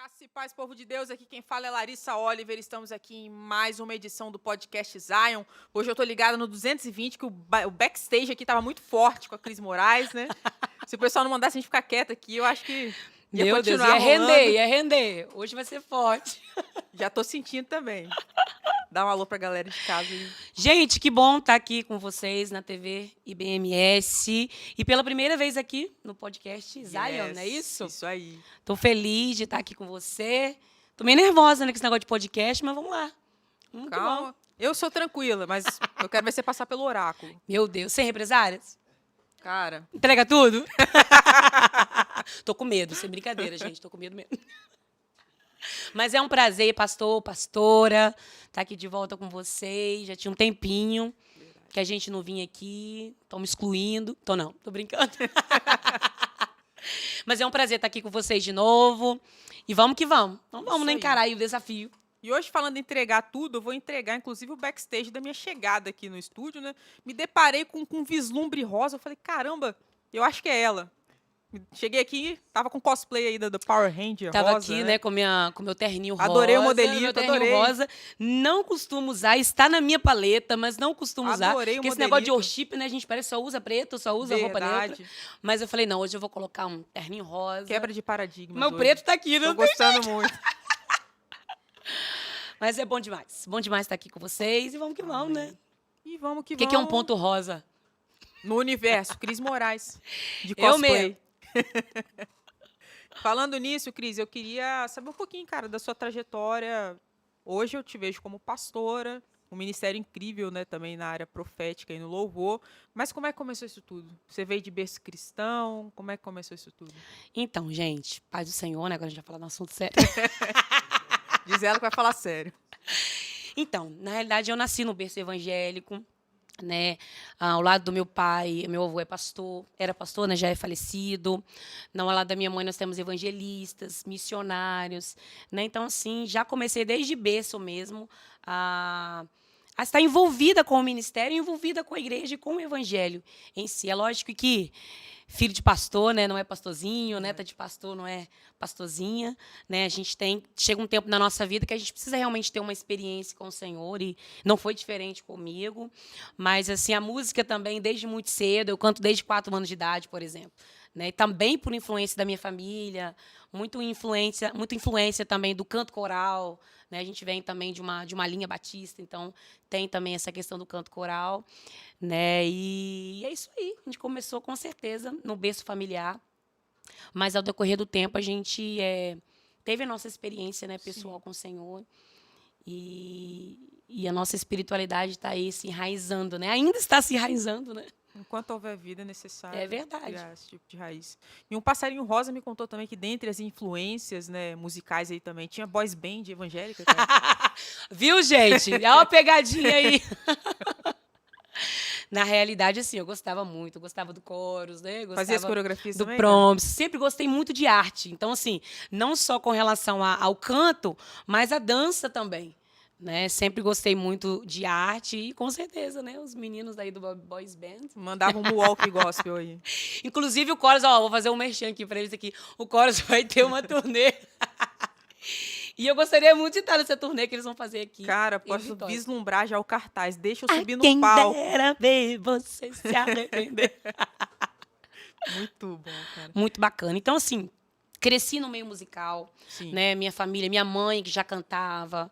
Graça e paz, povo de Deus, aqui quem fala é Larissa Oliver, estamos aqui em mais uma edição do podcast Zion. Hoje eu tô ligada no 220, que o backstage aqui tava muito forte com a Cris Moraes, né? Se o pessoal não mandasse a gente ficar quieto aqui, eu acho que ia Meu Deus, continuar ia rolando. ia render. Hoje vai ser forte. Já tô sentindo também. Dá um alô pra galera de casa aí. Gente, que bom estar aqui com vocês na TV IBMS. E pela primeira vez aqui no podcast Zion, não é isso? Isso aí. Tô feliz de estar aqui com você. Tô meio nervosa, né, com esse negócio de podcast, mas vamos lá. Muito Calma. bom. Eu sou tranquila, mas eu quero ver você passar pelo oráculo. Meu Deus, sem represárias? Cara. Entrega tudo? Tô com medo, sem brincadeira, gente. Tô com medo mesmo. Mas é um prazer, pastor, pastora, estar aqui de volta com vocês. Já tinha um tempinho que a gente não vinha aqui. Estão me excluindo. Tô brincando. Mas é um prazer estar aqui com vocês de novo. E vamos que vamos. Então vamos, né, encarar aí o desafio. E hoje, falando em entregar tudo, eu vou entregar, inclusive, o backstage da minha chegada aqui no estúdio, né? Me deparei com um vislumbre rosa. Eu falei, caramba, eu acho que é ela. Cheguei aqui, tava com cosplay aí do Power Ranger Tava rosa, aqui, né, com meu terninho rosa. Adorei o modelito, meu terninho adorei. rosa. Não costumo usar, está na minha paleta, mas não costumo usar. Adorei o Porque esse modelito. negócio de worship, né, a gente parece que só usa preto, só usa roupa neutra. Mas eu falei, não, hoje eu vou colocar um terninho rosa. Quebra de paradigma. Meu preto tá aqui, não tô gostando muito. Mas é bom demais. Bom demais estar aqui com vocês. E vamos que vamos, né? E vamos que O vamos. que é um ponto rosa? No universo, Cris Moraes, de Eu cosplay. mesmo. Falando nisso, Cris, eu queria saber um pouquinho, cara, da sua trajetória. Hoje eu te vejo como pastora, um ministério incrível, né, também na área profética e no louvor. Mas como é que começou isso tudo? Você veio de berço cristão? Como é que começou isso tudo? Então, gente, paz do Senhor, né? Agora a gente vai falar de um assunto sério. Diz ela que vai falar sério. Então, na realidade, eu nasci no berço evangélico, né? Ao lado do meu pai, meu avô era pastor, né? Já é falecido. Ao lado da minha mãe, nós temos evangelistas, missionários, né? Então, assim, já comecei desde berço mesmo a estar envolvida com o ministério, envolvida com a igreja e com o evangelho em si. É lógico que filho de pastor, né, não é pastorzinho, neta de pastor não é pastorzinha, né? A gente chega um tempo na nossa vida que a gente precisa realmente ter uma experiência com o Senhor e não foi diferente comigo, mas assim a música também desde muito cedo, eu canto desde 4 anos de idade, por exemplo, né? E também por influência da minha família, muita influência também do canto coral, né? A gente vem também de uma linha batista, então tem também essa questão do canto coral, né? E é isso aí. A gente começou com certeza no berço familiar, mas ao decorrer do tempo a gente teve a nossa experiência, né, pessoal com o Senhor e a nossa espiritualidade está aí se enraizando, né? Ainda está se enraizando, né? Enquanto houver vida, é necessário criar esse tipo de raiz. E um passarinho rosa me contou também que dentre as influências, né, musicais aí também, tinha boys band evangélica, cara. Viu, gente? É uma pegadinha aí. Na realidade, assim, eu gostava muito. Eu gostava do coros, né? Fazia as coreografias do também? prompts. Sempre gostei muito de arte. Então, assim, não só com relação ao canto, mas a dança também. Né? Sempre gostei muito de arte e, com certeza, né? Os meninos aí do Boys Band. Mandavam um walk gospel aí. Inclusive, o Chorus, vou fazer um merchan aqui para eles aqui. O Chorus vai ter uma turnê. E eu gostaria muito de estar nessa turnê que eles vão fazer aqui. Cara, posso vislumbrar já o cartaz. Deixa eu subir no palco. Quem dera ver você se arrepender. Muito bom, cara. Muito bacana. Então, assim, cresci no meio musical, né? Minha família, minha mãe que já cantava.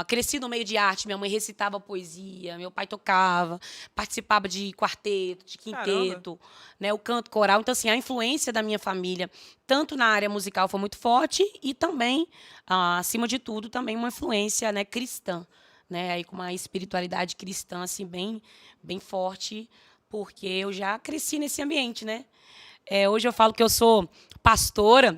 Cresci no meio de arte, minha mãe recitava poesia, meu pai tocava, participava de quarteto, de quinteto, né, o canto coral. Então, assim, a influência da minha família, tanto na área musical, foi muito forte e também, acima de tudo, também uma influência, né, cristã, né, aí com uma espiritualidade cristã assim, bem, bem forte, porque eu já cresci nesse ambiente. Né? Hoje eu falo que eu sou pastora,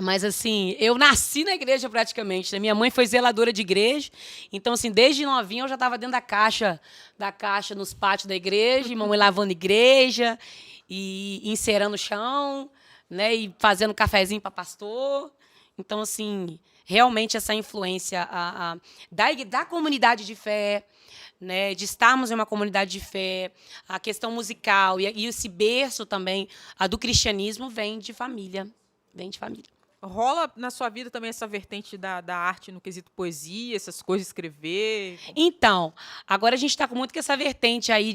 mas, assim, eu nasci na igreja praticamente. Né? Minha mãe foi zeladora de igreja. Então, assim, desde novinha eu já estava dentro da caixa nos pátios da igreja, e mamãe lavando igreja, e encerando o chão, né? E fazendo cafezinho para pastor. Então, assim, realmente essa influência da comunidade de fé, né, de estarmos em uma comunidade de fé, a questão musical e esse berço também do cristianismo vem de família. Vem de família. Rola na sua vida também essa vertente da arte no quesito poesia, essas coisas, escrever? Então, agora a gente está com muito com essa vertente aí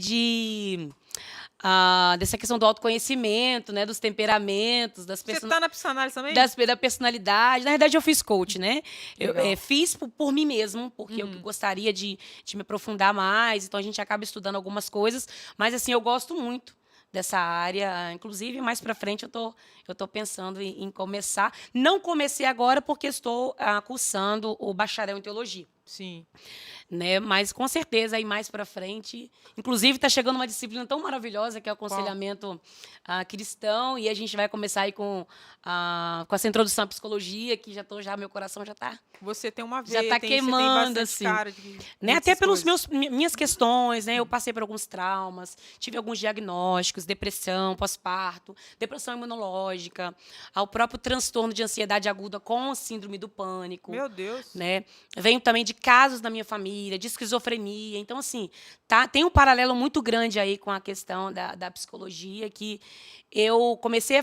dessa questão do autoconhecimento, né, dos temperamentos, Você está na psicanálise também? da personalidade. Na verdade, eu fiz coach, né? Eu Legal. fiz por mim mesmo, porque eu gostaria de me aprofundar mais. Então, a gente acaba estudando algumas coisas. Mas, assim, eu gosto muito dessa área. Inclusive, mais para frente, eu tô pensando em começar. Não comecei agora porque estou cursando o bacharel em teologia. Sim. Né? Mas com certeza aí mais para frente, inclusive está chegando uma disciplina tão maravilhosa que é o Qual? aconselhamento cristão, e a gente vai começar aí com essa introdução à psicologia, que meu coração já está Você tem uma já veia, tá você tem queimando, bastante assim. cara de Né? dessas Até pelos coisas. minhas questões, né? Eu passei por alguns traumas, tive alguns diagnósticos, depressão, pós-parto, depressão imunológica, ao próprio transtorno de ansiedade aguda com síndrome do pânico. Meu Deus. Né? Venho também de casos da minha família, de esquizofrenia. Então, assim, tem um paralelo muito grande aí com a questão da psicologia, que eu comecei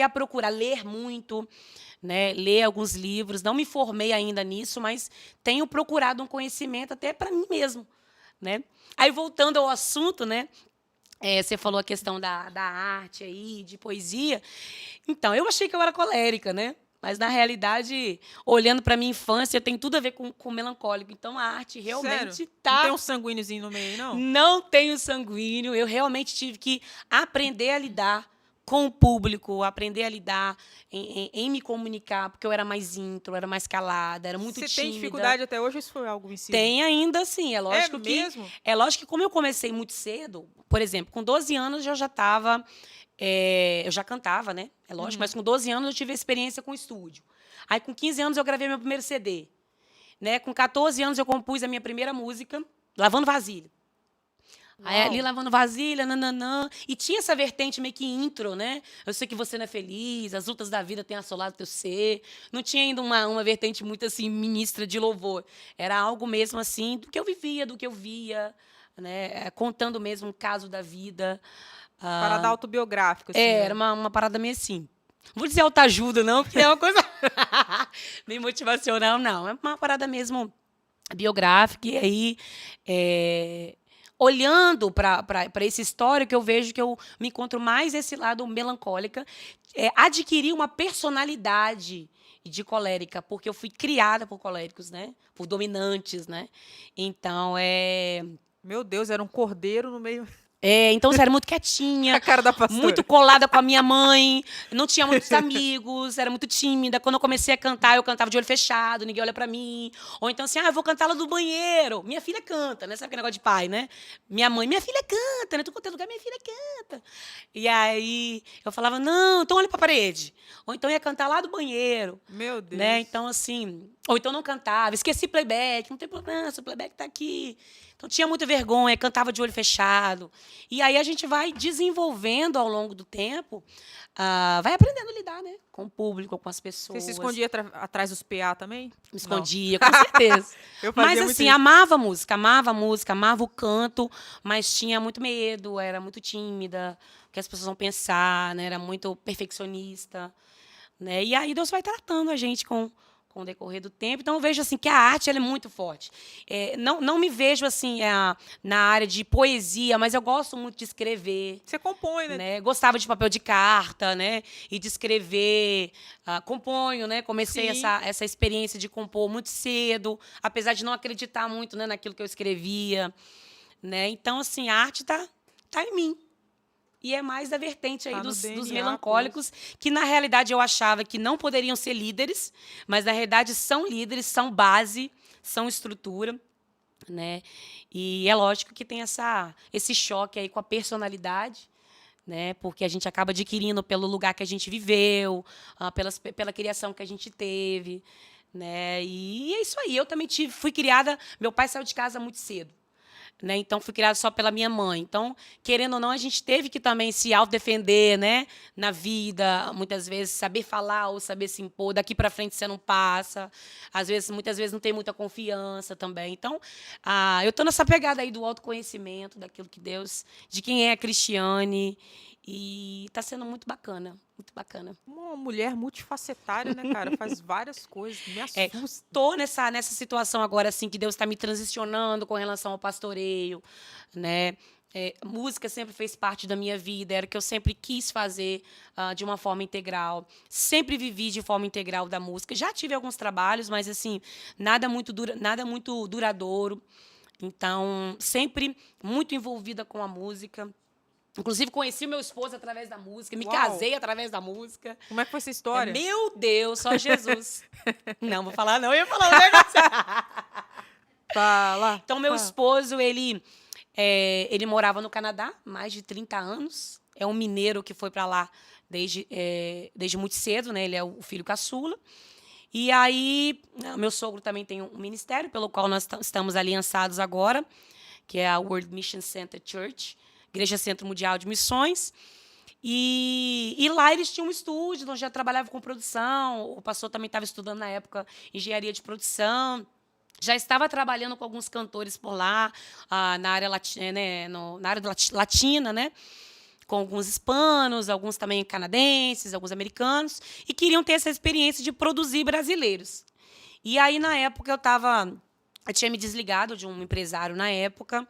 a procurar ler muito, né, ler alguns livros. Não me formei ainda nisso, mas tenho procurado um conhecimento até para mim mesmo, né? Aí, voltando ao assunto, né? Você falou a questão da arte aí, de poesia. Então, eu achei que eu era colérica, né? Mas, na realidade, olhando para minha infância, tem tudo a ver com melancólico. Então, a arte realmente Sério? tá. Não tem um sanguíneozinho no meio, não? Não tenho sanguíneo. Eu realmente tive que aprender a lidar com o público, aprender a lidar em me comunicar, porque eu era mais intro, era mais calada, era muito Você tímida. tem dificuldade até hoje ou isso foi algo vencido? Tem ainda, sim. Mesmo? É lógico que como eu comecei muito cedo, por exemplo, com 12 anos eu já estava. Eu já cantava, né? É lógico, mas com 12 anos eu tive experiência com estúdio. Aí, com 15 anos, eu gravei meu primeiro CD. Né? Com 14 anos, eu compus a minha primeira música, Lavando Vasilha. Aí, Uau. ali lavando vasilha, nananã. E tinha essa vertente meio que intro, né? Eu sei que você não é feliz, as lutas da vida têm assolado teu ser. Não tinha ainda uma vertente muito assim, ministra de louvor. Era algo mesmo assim, do que eu vivia, do que eu via, né? Contando mesmo um caso da vida. Parada autobiográfica, assim, Era né? uma parada meio assim. Não vou dizer autoajuda, não, porque é uma coisa meio motivacional, não. É uma parada mesmo biográfica. E aí, olhando para esse histórico, eu vejo que eu me encontro mais esse lado melancólica. Adquirir uma personalidade de colérica, porque eu fui criada por coléricos, né? Por dominantes, né? Então, Meu Deus, era um cordeiro no meio. então, eu era muito A quietinha, cara da pastora. muito colada com a minha mãe, não tinha muitos amigos, era muito tímida. Quando eu comecei a cantar, eu cantava de olho fechado, ninguém olha pra mim. Ou então assim, eu vou cantar lá do banheiro. Minha filha canta, né? Sabe aquele negócio de pai, né? Minha filha canta, né? Tô contando lugar, minha filha canta. E aí, eu falava, não, então olha pra parede. Ou então ia cantar lá do banheiro. Meu Deus. Né? Então, assim, ou então não cantava, esqueci playback, não tem problema, o playback tá aqui. Então, tinha muita vergonha, cantava de olho fechado. E aí a gente vai desenvolvendo ao longo do tempo, vai aprendendo a lidar, né? Com o público, com as pessoas. Você se escondia atrás dos PA também? Me escondia, com certeza. Eu fazia Mas, muito assim, isso. amava a música, amava o canto, mas tinha muito medo, era muito tímida, o que as pessoas vão pensar, né? Era muito perfeccionista. Né? E aí Deus vai tratando a gente com o decorrer do tempo. Então, eu vejo assim que a arte ela é muito forte. Não me vejo assim na área de poesia, mas eu gosto muito de escrever. Você compõe, né? Né? Gostava de papel de carta, né? E de escrever. Componho, né? Comecei Sim. essa experiência de compor muito cedo, apesar de não acreditar muito, né, naquilo que eu escrevia. Né? Então, assim, a arte tá em mim. E é mais da vertente aí Tá no dos DNA, melancólicos, que na realidade eu achava que não poderiam ser líderes, mas na realidade são líderes, são base, são estrutura. Né? E é lógico que tem esse choque aí com a personalidade, né? Porque a gente acaba adquirindo pelo lugar que a gente viveu, pela criação que a gente teve. Né? E é isso aí. Eu também fui criada. Meu pai saiu de casa muito cedo. Né? Então, fui criada só pela minha mãe. Então, querendo ou não, a gente teve que também se autodefender, né? Na vida, muitas vezes, saber falar ou saber se impor. Daqui para frente você não passa. Muitas vezes, não tem muita confiança também. Então, eu estou nessa pegada aí do autoconhecimento, daquilo que Deus, de quem é a Cristiane. E está sendo muito bacana, muito bacana. Uma mulher multifacetária, né, cara? Faz várias coisas. Me assusta. Tô nessa situação agora, assim, que Deus está me transicionando com relação ao pastoreio, né? Música sempre fez parte da minha vida, era o que eu sempre quis fazer de uma forma integral. Sempre vivi de forma integral da música. Já tive alguns trabalhos, mas assim, nada muito duradouro. Então, sempre muito envolvida com a música. Inclusive, conheci o meu esposo através da música, me Uau. casei através da música. Como é que foi essa história? Meu Deus, só Jesus. Não, vou falar não, eu ia falar um negócio. Fala. Então, meu esposo, ele morava no Canadá, mais de 30 anos. É um mineiro que foi para lá desde muito cedo, né? Ele é o filho caçula. E aí, meu sogro também tem um ministério, pelo qual nós estamos aliançados agora, que é a World Mission Center Church, Igreja Centro Mundial de Missões. E lá eles tinham um estúdio, onde já trabalhava com produção. O pastor também estava estudando, na época, engenharia de produção. Já estava trabalhando com alguns cantores por lá, na área latina, né, na área latina, né? Com alguns hispanos, alguns também canadenses, alguns americanos, e queriam ter essa experiência de produzir brasileiros. E aí, na época, eu tinha me desligado de um empresário na época,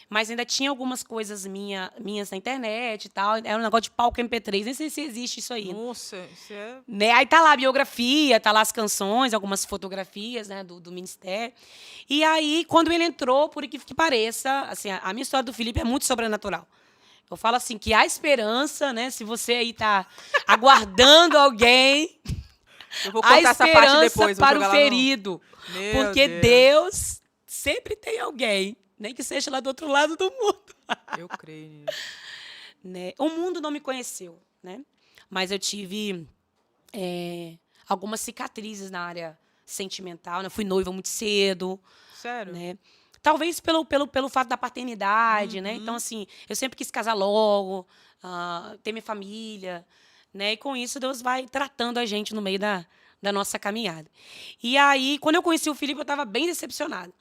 mas ainda tinha algumas coisas minhas na internet e tal. Era um negócio de palco MP3, nem sei se existe isso aí. Nossa, isso é... Né? Aí tá lá a biografia, tá lá as canções, algumas fotografias, né, do ministério. E aí, quando ele entrou, por que pareça, assim, a minha história do Felipe é muito sobrenatural. Eu falo assim, que há esperança, né? Se você aí tá aguardando alguém, Eu vou há contar essa parte depois. esperança para o ferido. Meu Porque Deus sempre tem alguém, nem que seja lá do outro lado do mundo. Eu creio nisso. Né? O mundo não me conheceu, né? Mas eu tive algumas cicatrizes na área sentimental, né? Fui noiva muito cedo. Sério? Né? Talvez pelo fato da paternidade, né? Então, assim, eu sempre quis casar logo, ter minha família, né? E com isso Deus vai tratando a gente no meio da nossa caminhada. E aí, quando eu conheci o Felipe, eu estava bem decepcionada.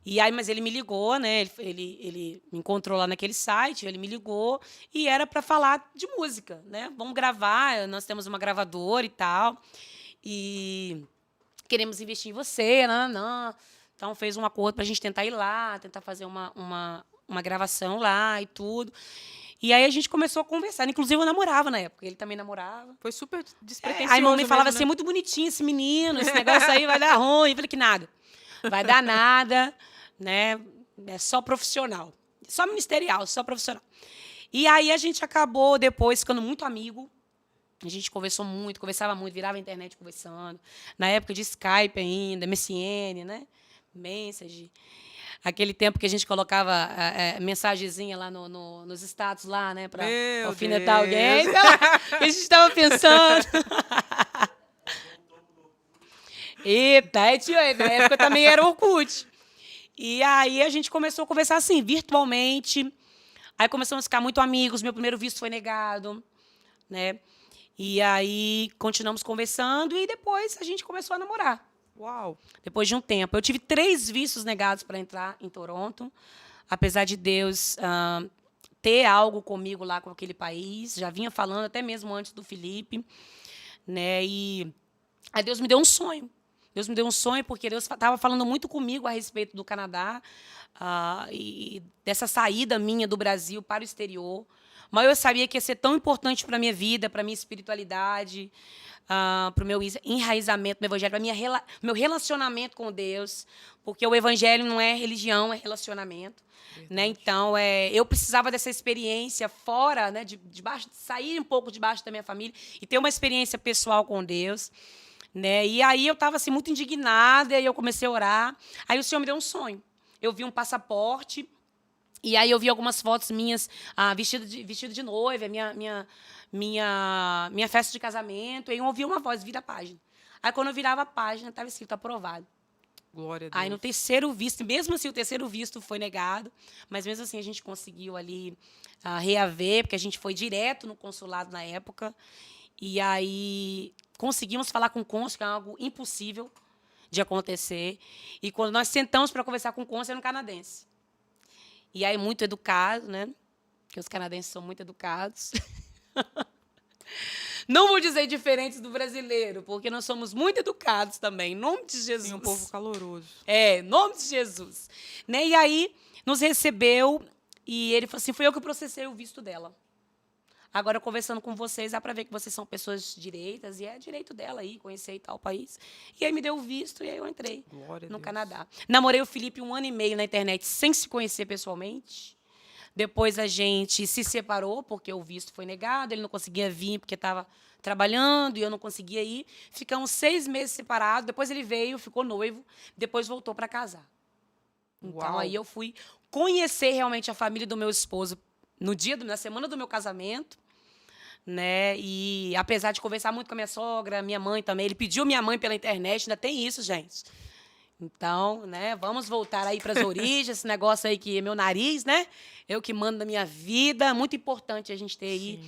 E aí, mas ele me ligou, né? Ele me encontrou lá naquele site, ele me ligou e era para falar de música, né? Vamos gravar, nós temos uma gravadora e tal, e queremos investir em você, nananã. Então, fez um acordo para a gente tentar ir lá, tentar fazer uma gravação lá e tudo. E aí a gente começou a conversar. Inclusive, eu namorava na época, ele também namorava. Foi super despretensioso. Aí a mamãe falava mesmo, assim, né? é muito bonitinho esse menino, esse negócio aí vai dar ruim. Eu falei que nada. Vai dar nada, né? É só profissional. Só ministerial, só profissional. E aí a gente acabou depois ficando muito amigo. A gente conversava muito, virava a internet conversando. Na época de Skype ainda, MSN, né? Message. Aquele tempo que a gente colocava mensagenzinha lá nos status lá, né? Para alfinetar alguém. Então, a gente estava pensando. Eita, tio, na época também era Orkut. E aí a gente começou a conversar assim, virtualmente. Aí começamos a ficar muito amigos. Meu primeiro visto foi negado, né? E aí continuamos conversando e depois a gente começou a namorar. Uau. Depois de um tempo. Eu tive 3 vistos negados para entrar em Toronto. Apesar de Deus ter algo comigo lá com aquele país. Já vinha falando até mesmo antes do Felipe. Né? E aí Deus me deu um sonho. Deus me deu um sonho porque Deus estava falando muito comigo a respeito do Canadá e dessa saída minha do Brasil para o exterior. Mas eu sabia que ia ser tão importante para a minha vida, para a minha espiritualidade, para o meu enraizamento no Evangelho, para meu relacionamento com Deus, porque o Evangelho não é religião, é relacionamento. Né? Então, eu precisava dessa experiência fora, né, sair um pouco debaixo da minha família e ter uma experiência pessoal com Deus. Né? E aí eu estava assim, muito indignada, e aí eu comecei a orar. Aí o Senhor me deu um sonho. Eu vi um passaporte. E aí eu vi algumas fotos minhas vestido de noiva, minha festa de casamento. E eu ouvi uma voz, vira a página. Aí quando eu virava a página, estava escrito aprovado. Glória a Deus. Aí no terceiro visto, mesmo assim o terceiro visto foi negado, mas mesmo assim a gente conseguiu ali reaver, porque a gente foi direto no consulado na época. E aí conseguimos falar com o cônsul, que é algo impossível de acontecer. E quando nós sentamos para conversar com o cônsul, era um canadense. E aí, muito educado, né? que os canadenses são muito educados. Não vou dizer diferentes do brasileiro, porque nós somos muito educados também, em nome de Jesus. Sim, um povo caloroso. Em nome de Jesus. Né? E aí, nos recebeu e ele falou assim, fui eu que processei o visto dela. Agora, conversando com vocês, dá para ver que vocês são pessoas direitas, e é direito dela aí, conhecer e tal país. E aí me deu o visto, e aí eu entrei no Canadá. Namorei o Felipe 1 ano e meio na internet, sem se conhecer pessoalmente. Depois a gente se separou, porque o visto foi negado, ele não conseguia vir porque estava trabalhando e eu não conseguia ir. Ficamos 6 meses separados, depois ele veio, ficou noivo, depois voltou para casar. Então, Uau. aí eu fui conhecer realmente a família do meu esposo na semana do meu casamento, né? E apesar de conversar muito com a minha sogra, minha mãe também, ele pediu minha mãe pela internet, ainda tem isso, gente. Então, né, vamos voltar aí para as origens, esse negócio aí que é meu nariz, né? Eu que mando na minha vida, muito importante a gente ter aí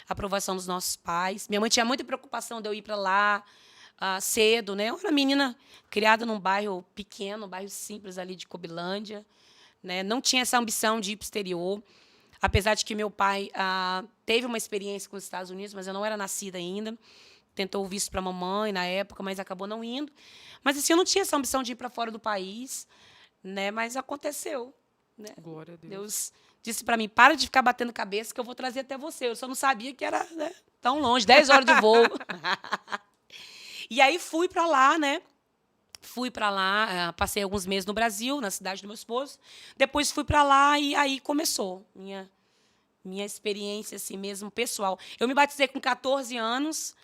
a aprovação dos nossos pais. Minha mãe tinha muita preocupação de eu ir para lá cedo, né? Eu era menina criada num bairro pequeno, um bairro simples ali de Cobilândia, né? Não tinha essa ambição de ir para o exterior, apesar de que meu pai teve uma experiência com os Estados Unidos, mas eu não era nascida ainda. Tentou o visto para a mamãe na época, mas acabou não indo. Mas assim, eu não tinha essa ambição de ir para fora do país, né? Mas aconteceu, né? Glória a Deus. Deus disse para mim, para de ficar batendo cabeça que eu vou trazer até você. Eu só não sabia que era, né, tão longe, 10 horas de voo. E aí fui para lá, né? Fui para lá, passei alguns meses no Brasil, na cidade do meu esposo. Depois fui para lá e aí começou minha experiência assim mesmo pessoal. Eu me batizei com 14 anos,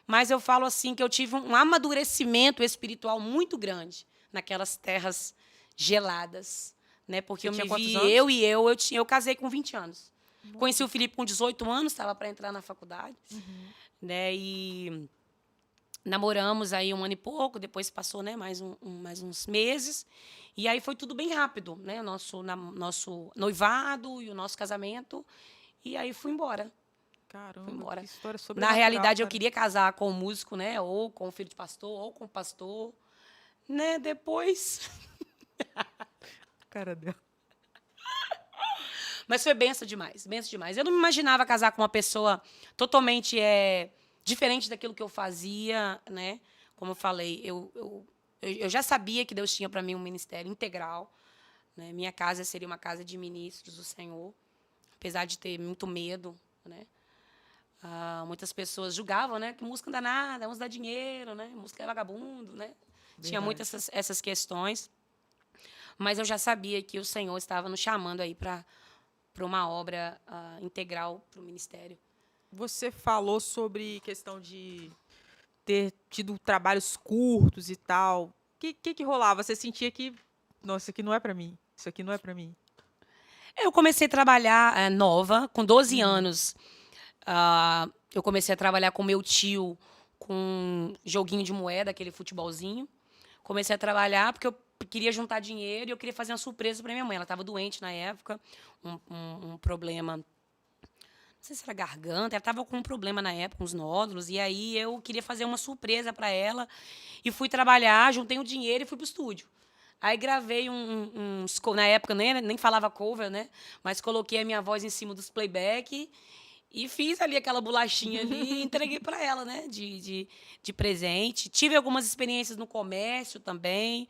mas eu falo assim que eu tive um amadurecimento espiritual muito grande naquelas terras geladas, né? Porque Você eu tinha me quantos vi, anos? eu casei com 20 anos. Conheci o Felipe com 18 anos, estava para entrar na faculdade, né? E namoramos aí 1 ano e pouco, depois passou, né, mais uns meses, e aí foi tudo bem rápido, né? Nosso noivado e o nosso casamento, e aí fui embora. Caramba, Fui embora. que história Na sobrenatural, realidade, eu cara. queria casar com um músico, né? Ou com o filho de pastor, ou com o pastor. Né? Depois. Cara dela. Mas foi benção demais, benção demais. Eu não me imaginava casar com uma pessoa totalmente diferente daquilo que eu fazia, né? Como eu falei, eu já sabia que Deus tinha para mim um ministério integral. Né? Minha casa seria uma casa de ministros do Senhor, apesar de ter muito medo, né? Muitas pessoas julgavam, né, que música não dá nada, música dá dinheiro, né, música é vagabundo, né? Tinha muitas essas questões, mas eu já sabia que o Senhor estava nos chamando aí para uma obra integral para o ministério. Você falou sobre questão de ter tido trabalhos curtos e tal. O que rolava? Você sentia que, nossa, isso aqui não é pra mim. Isso aqui não é pra mim. Eu comecei a trabalhar nova, com 12 anos. Eu comecei a trabalhar com meu tio com joguinho de moeda, aquele futebolzinho. Comecei a trabalhar porque eu queria juntar dinheiro e eu queria fazer uma surpresa para minha mãe. Ela estava doente na época, um problema, não sei se era garganta, ela estava com um problema na época, uns nódulos, e aí eu queria fazer uma surpresa para ela e fui trabalhar, juntei o dinheiro e fui para o estúdio. Aí gravei na época nem falava cover, né? Mas coloquei a minha voz em cima dos playback e fiz ali aquela bolachinha ali e entreguei para ela, né? De presente. Tive algumas experiências no comércio também,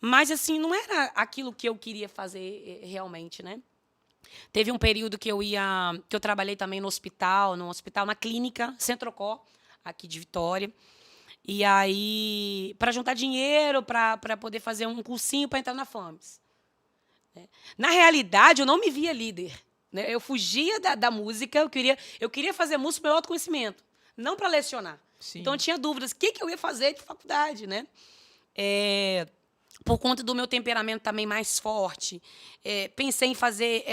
mas assim não era aquilo que eu queria fazer realmente, né? Teve um período que eu trabalhei também no hospital, na clínica Centrocó, aqui de Vitória. E aí, para juntar dinheiro, para poder fazer um cursinho para entrar na FAMES. Né? Na realidade, eu não me via líder. Né? Eu fugia da música, eu queria fazer música para meu autoconhecimento, não para lecionar. Sim. Então, eu tinha dúvidas, o que eu ia fazer de faculdade, né? Por conta do meu temperamento também mais forte, pensei em fazer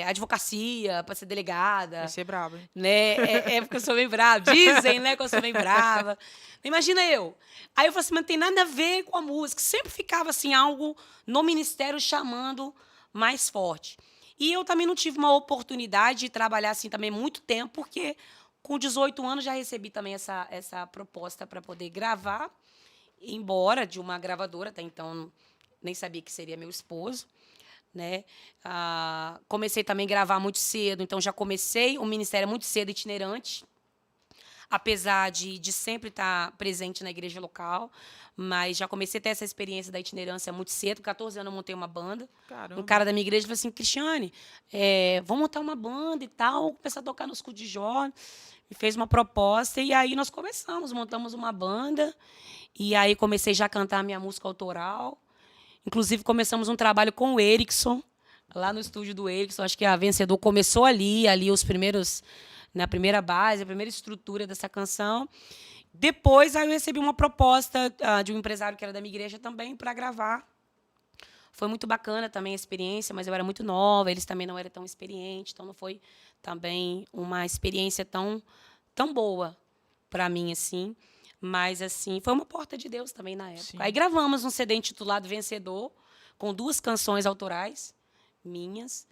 advocacia para ser delegada. Vai ser brabo, hein? Né? Porque eu sou bem brava. Dizem, né, que eu sou bem brava. Imagina eu. Aí eu falei assim, mas não tem nada a ver com a música. Sempre ficava assim, algo no ministério chamando mais forte. E eu também não tive uma oportunidade de trabalhar assim também muito tempo, porque com 18 anos já recebi também essa proposta para poder gravar, embora de uma gravadora, até então nem sabia que seria meu esposo. né? Comecei também a gravar muito cedo, então já comecei o ministério muito cedo, itinerante, apesar de sempre estar presente na igreja local, mas já comecei a ter essa experiência da itinerância muito cedo. Com 14 anos eu montei uma banda. Um Caramba. cara da minha igreja falou assim, Cristiane, vamos montar uma banda e tal, começar a tocar nos cultos de jovem. Me fez uma proposta e aí nós começamos, montamos uma banda e aí comecei já a cantar a minha música autoral. Inclusive começamos um trabalho com o Erickson, lá no estúdio do Erickson. Acho que a Vencedor começou ali os primeiros, na primeira base, a primeira estrutura dessa canção. Depois, aí eu recebi uma proposta de um empresário que era da minha igreja também para gravar. Foi muito bacana também a experiência, mas eu era muito nova, eles também não eram tão experientes, então não foi também uma experiência tão boa para mim, assim. Mas, assim, foi uma porta de Deus também na época. Sim. Aí gravamos um CD intitulado Vencedor, com 2 canções autorais minhas.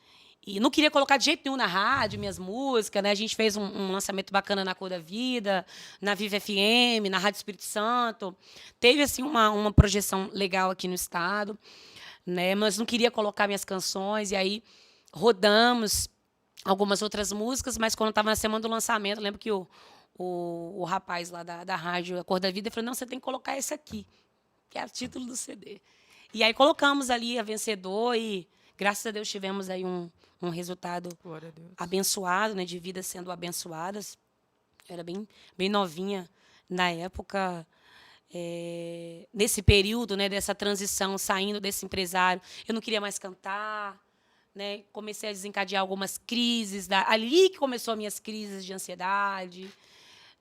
E não queria colocar de jeito nenhum na rádio, minhas músicas, né? A gente fez um lançamento bacana na Cor da Vida, na Viva FM, na Rádio Espírito Santo. Teve, assim, uma projeção legal aqui no estado, né? Mas não queria colocar minhas canções. E aí rodamos algumas outras músicas, mas quando estava na semana do lançamento, eu lembro que o rapaz lá da rádio, a Cor da Vida, falou, não, você tem que colocar esse aqui, que é o título do CD. E aí colocamos ali a Vencedor e, graças a Deus, tivemos aí um resultado abençoado, né, de vidas sendo abençoadas. Eu era bem novinha na época, nesse período, né, dessa transição, saindo desse empresário. Eu não queria mais cantar, né, comecei a desencadear algumas crises. Ali que começou as minhas crises de ansiedade,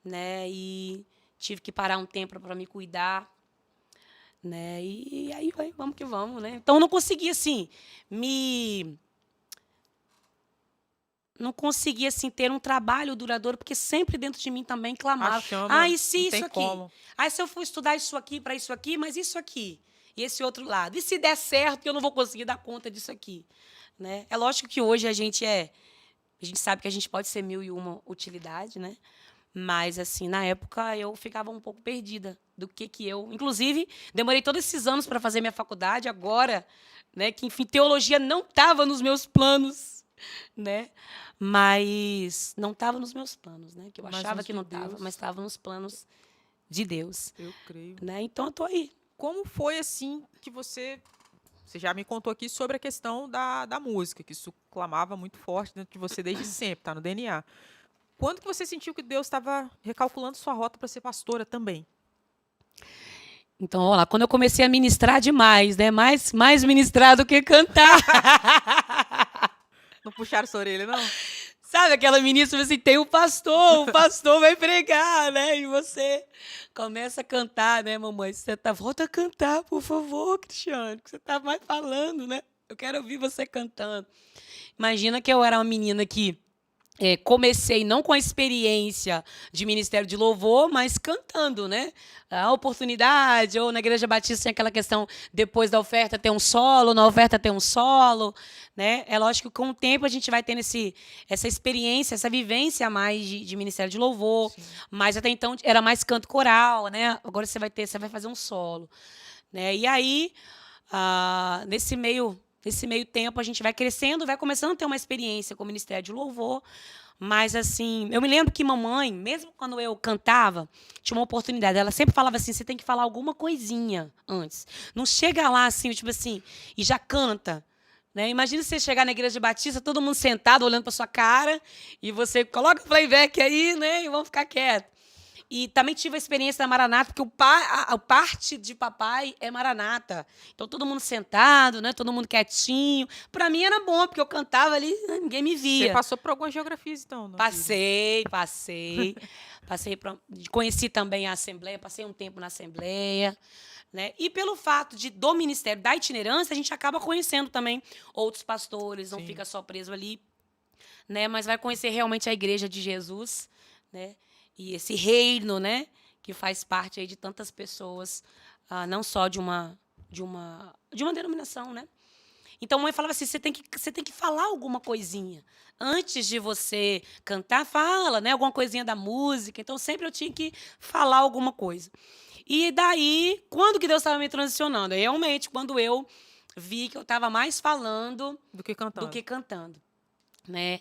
né, e tive que parar um tempo para me cuidar. Né, e aí vamos que vamos, né? Então eu não consegui assim não conseguia assim ter um trabalho duradouro, porque sempre dentro de mim também clamava, e se isso aqui, se eu for estudar isso aqui para isso aqui, mas isso aqui e esse outro lado, e se der certo eu não vou conseguir dar conta disso aqui, né? É lógico que hoje a gente sabe que a gente pode ser 1001 utilidade, né? Mas, assim, na época, eu ficava um pouco perdida do que eu... Inclusive, demorei todos esses anos para fazer minha faculdade, agora, né, que, enfim, teologia não estava nos meus planos, né? Mas não estava nos meus planos, né? Que eu achava que não estava, mas estava nos planos de Deus. Eu creio. Né? Então, eu estou aí. Como foi, assim, que você já me contou aqui sobre a questão da música, que isso clamava muito forte dentro de você desde sempre, está no DNA. Quando que você sentiu que Deus estava recalculando sua rota para ser pastora também? Então, olha lá, quando eu comecei a ministrar demais, né? Mais ministrar do que cantar. Não puxaram sua orelha, não? Sabe aquela ministra assim, tem o pastor vai pregar, né? E você começa a cantar, né, mamãe? Volta a cantar, por favor, Cristiane, que você tá mais falando, né? Eu quero ouvir você cantando. Imagina que eu era uma menina que comecei não com a experiência de ministério de louvor, mas cantando, né? A oportunidade, ou na Igreja Batista tem aquela questão, depois da oferta ter um solo, na oferta ter um solo, né? É lógico que com o tempo a gente vai tendo essa experiência, essa vivência a mais de ministério de louvor, sim, mas até então era mais canto coral, né? Agora você vai fazer um solo, né? E aí, nesse meio tempo, a gente vai crescendo, vai começando a ter uma experiência com o Ministério de Louvor. Mas, assim, eu me lembro que mamãe, mesmo quando eu cantava, tinha uma oportunidade. Ela sempre falava assim, você tem que falar alguma coisinha antes. Não chega lá, assim, tipo assim, e já canta. Né? Imagina você chegar na Igreja Batista, todo mundo sentado, olhando para sua cara, e você coloca o playback aí, né? E vamos ficar quietos. E também tive a experiência da Maranata, porque a parte de papai é Maranata. Então, todo mundo sentado, né? Todo mundo quietinho. Para mim era bom, porque eu cantava ali, ninguém me via. Você passou por algumas geografias, então? Passei. Conheci também a Assembleia, passei um tempo na Assembleia. Né? E pelo fato do Ministério da Itinerância, a gente acaba conhecendo também outros pastores, não sim, fica só preso ali, né? Mas vai conhecer realmente a Igreja de Jesus, né? E esse reino, né, que faz parte aí de tantas pessoas, não só de uma denominação, né? Então, a mãe falava assim, você tem que falar alguma coisinha. Antes de você cantar, fala, né, alguma coisinha da música. Então, sempre eu tinha que falar alguma coisa. E daí, quando que Deus estava me transicionando? Realmente, quando eu vi que eu estava mais falando Do que cantando. do que cantando, né?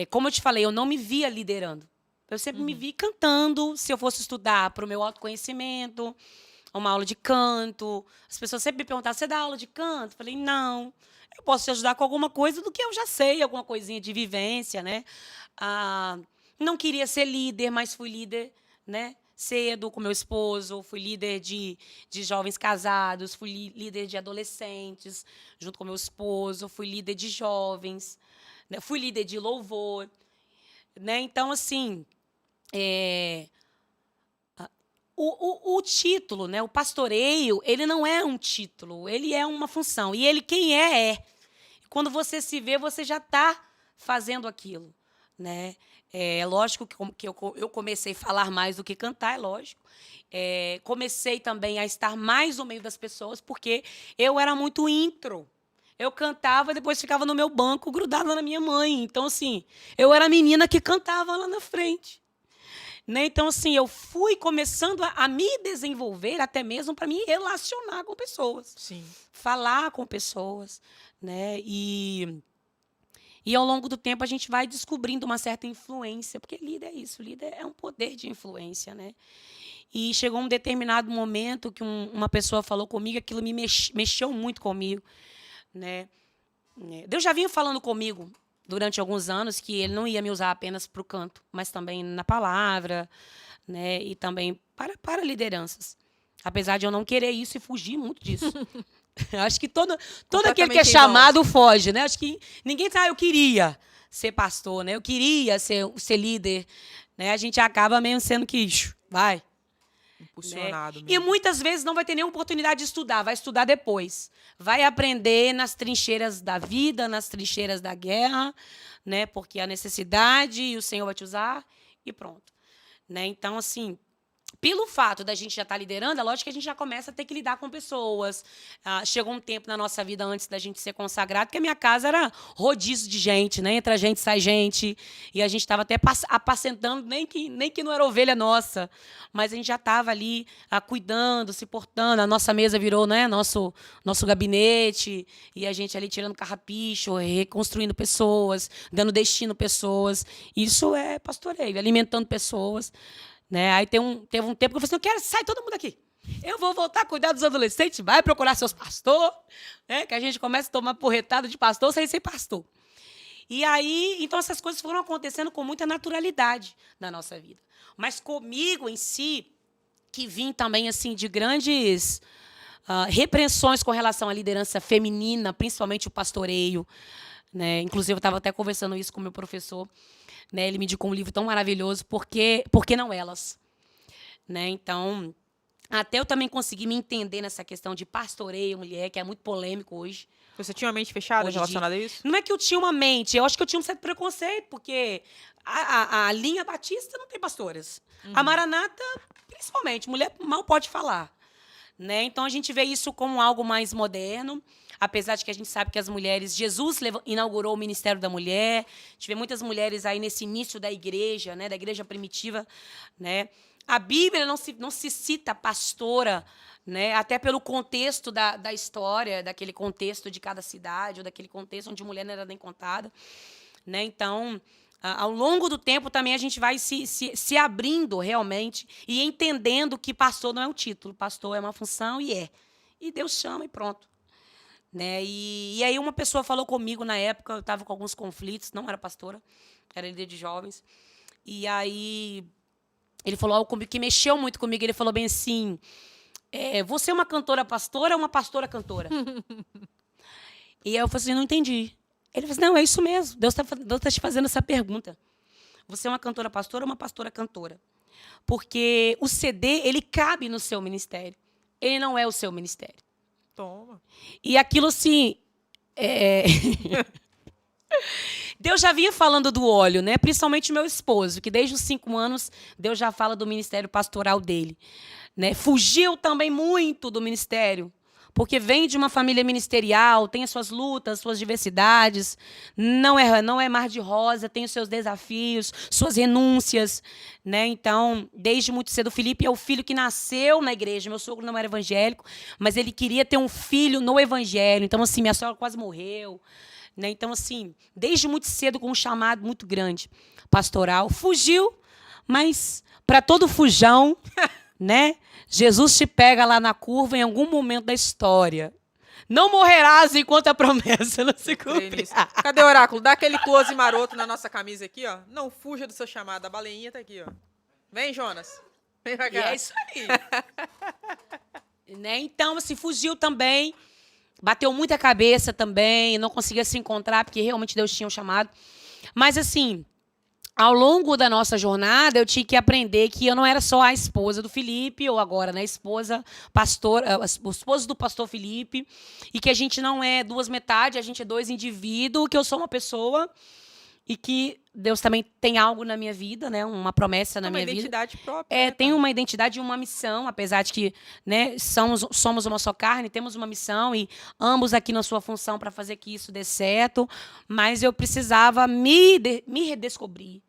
Como eu te falei, eu não me via liderando. Eu sempre me vi cantando. Se eu fosse estudar para o meu autoconhecimento, uma aula de canto, as pessoas sempre me perguntavam: você dá aula de canto? Eu falei: não. Eu posso te ajudar com alguma coisa do que eu já sei, alguma coisinha de vivência, né? Não queria ser líder, mas fui líder, né? Cedo com meu esposo, fui líder de jovens casados, fui líder de adolescentes, junto com meu esposo, fui líder de jovens, né? Fui líder de louvor, né? Então, assim, o título, né? O pastoreio, ele não é um título, ele é uma função. E ele, quem é. Quando você se vê, você já está fazendo aquilo, né? É lógico que eu comecei a falar mais do que cantar, é lógico. Comecei também a estar mais no meio das pessoas, porque eu era muito intro. Eu cantava e depois ficava no meu banco, grudada na minha mãe. Então, assim, eu era a menina que cantava lá na frente. Né? Então, assim, eu fui começando a me desenvolver até mesmo para me relacionar com pessoas. Sim. Falar com pessoas, né? E ao longo do tempo a gente vai descobrindo uma certa influência, porque líder é isso, líder é um poder de influência, né? E chegou um determinado momento que uma pessoa falou comigo, aquilo me mexeu muito comigo, né? Deus já vinha falando comigo durante alguns anos que ele não ia me usar apenas para o canto, mas também na palavra, né? E também para lideranças. Apesar de eu não querer isso e fugir muito disso. Acho que todo aquele que é chamado foge, né? Acho que ninguém sabe, eu queria ser pastor, né? Eu queria ser líder, né? A gente acaba mesmo sendo que, vai. Impulsionado, né? mesmo. E muitas vezes não vai ter nenhuma oportunidade de estudar, vai estudar depois. Vai aprender nas trincheiras da vida, nas trincheiras da guerra, né? Porque a necessidade e o Senhor vai te usar e pronto. Né? Então, assim, pelo fato da gente já estar liderando, é lógico que a gente já começa a ter que lidar com pessoas. Chegou um tempo na nossa vida antes da gente ser consagrado que a minha casa era rodízio de gente, né? Entra gente, sai gente. E a gente estava até apacentando, nem que não era ovelha nossa. Mas a gente já estava ali cuidando, se portando. A nossa mesa virou, né, nosso gabinete. E a gente ali tirando carrapicho, reconstruindo pessoas, dando destino a pessoas. Isso é pastoreio, alimentando pessoas. Né? Aí teve um tempo que eu falei assim, eu quero, sai todo mundo aqui. Eu vou voltar a cuidar dos adolescentes, vai procurar seus pastores, né? Que a gente começa a tomar porretada de pastor sem ser pastor. E aí, então essas coisas foram acontecendo com muita naturalidade na nossa vida. Mas comigo em si, que vim também assim de grandes repreensões com relação à liderança feminina, principalmente o pastoreio. Né? Inclusive, eu estava até conversando isso com o meu professor. Né? Ele me indicou um livro tão maravilhoso, Por que não elas? Né? Então, até eu também consegui me entender nessa questão de pastoreio, mulher, que é muito polêmico hoje. Você tinha uma mente fechada relacionada a isso? Não é que eu tinha uma mente, eu acho que eu tinha um certo preconceito, porque a linha batista não tem pastoras. A Maranata, principalmente, mulher mal pode falar. Né? Então, a gente vê isso como algo mais moderno, apesar de que a gente sabe que as mulheres... Jesus inaugurou o Ministério da Mulher, a gente vê muitas mulheres aí nesse início da igreja, né? Da igreja primitiva. Né? A Bíblia não se cita pastora, né? Até pelo contexto da história, daquele contexto de cada cidade, ou daquele contexto onde mulher não era nem contada. Né? Então... ao longo do tempo, também a gente vai se abrindo realmente e entendendo que pastor não é um título, pastor é uma função e Deus chama e pronto. Né? E aí uma pessoa falou comigo na época, eu estava com alguns conflitos, não era pastora, era líder de jovens, e aí ele falou algo comigo que mexeu muito comigo, ele falou bem assim, você é uma cantora pastora ou uma pastora cantora? E aí eu falei assim, não entendi. Ele falou assim, não, é isso mesmo. Deus está te fazendo essa pergunta. Você é uma cantora pastora ou uma pastora cantora? Porque o CD, ele cabe no seu ministério. Ele não é o seu ministério. Toma. E aquilo, assim... Deus já vinha falando do óleo, né? Principalmente o meu esposo, que desde os 5 anos, Deus já fala do ministério pastoral dele. Né? Fugiu também muito do ministério. porque vem de uma família ministerial, tem as suas lutas, suas diversidades, não é mar de rosa, tem os seus desafios, suas renúncias, né? Então, desde muito cedo, o Felipe é o filho que nasceu na igreja. Meu sogro não era evangélico, mas ele queria ter um filho no evangelho. Então, assim, minha sogra quase morreu, né? Então, assim, desde muito cedo, com um chamado muito grande pastoral, fugiu, mas para todo fujão, né? Jesus te pega lá na curva em algum momento da história. Não morrerás enquanto a promessa não se cumpre. Cadê o oráculo? Dá aquele close maroto na nossa camisa aqui, ó. Não fuja do seu chamado. A baleinha tá aqui, ó. Vem, Jonas. Vem pra cá. E é isso aí. Né? Então, assim, fugiu também. Bateu muita cabeça também. Não conseguia se encontrar, porque realmente Deus tinha um chamado. Mas, assim, ao longo da nossa jornada, eu tinha que aprender que eu não era só a esposa do Felipe, ou agora, né, o esposo do pastor Felipe, e que a gente não é duas metades, a gente é dois indivíduos, que eu sou uma pessoa e que Deus também tem algo na minha vida, né, uma promessa na minha vida. Uma identidade própria. Tem uma identidade e uma missão, apesar de que, né, somos uma só carne, temos uma missão e ambos aqui na sua função para fazer que isso dê certo, mas eu precisava me redescobrir.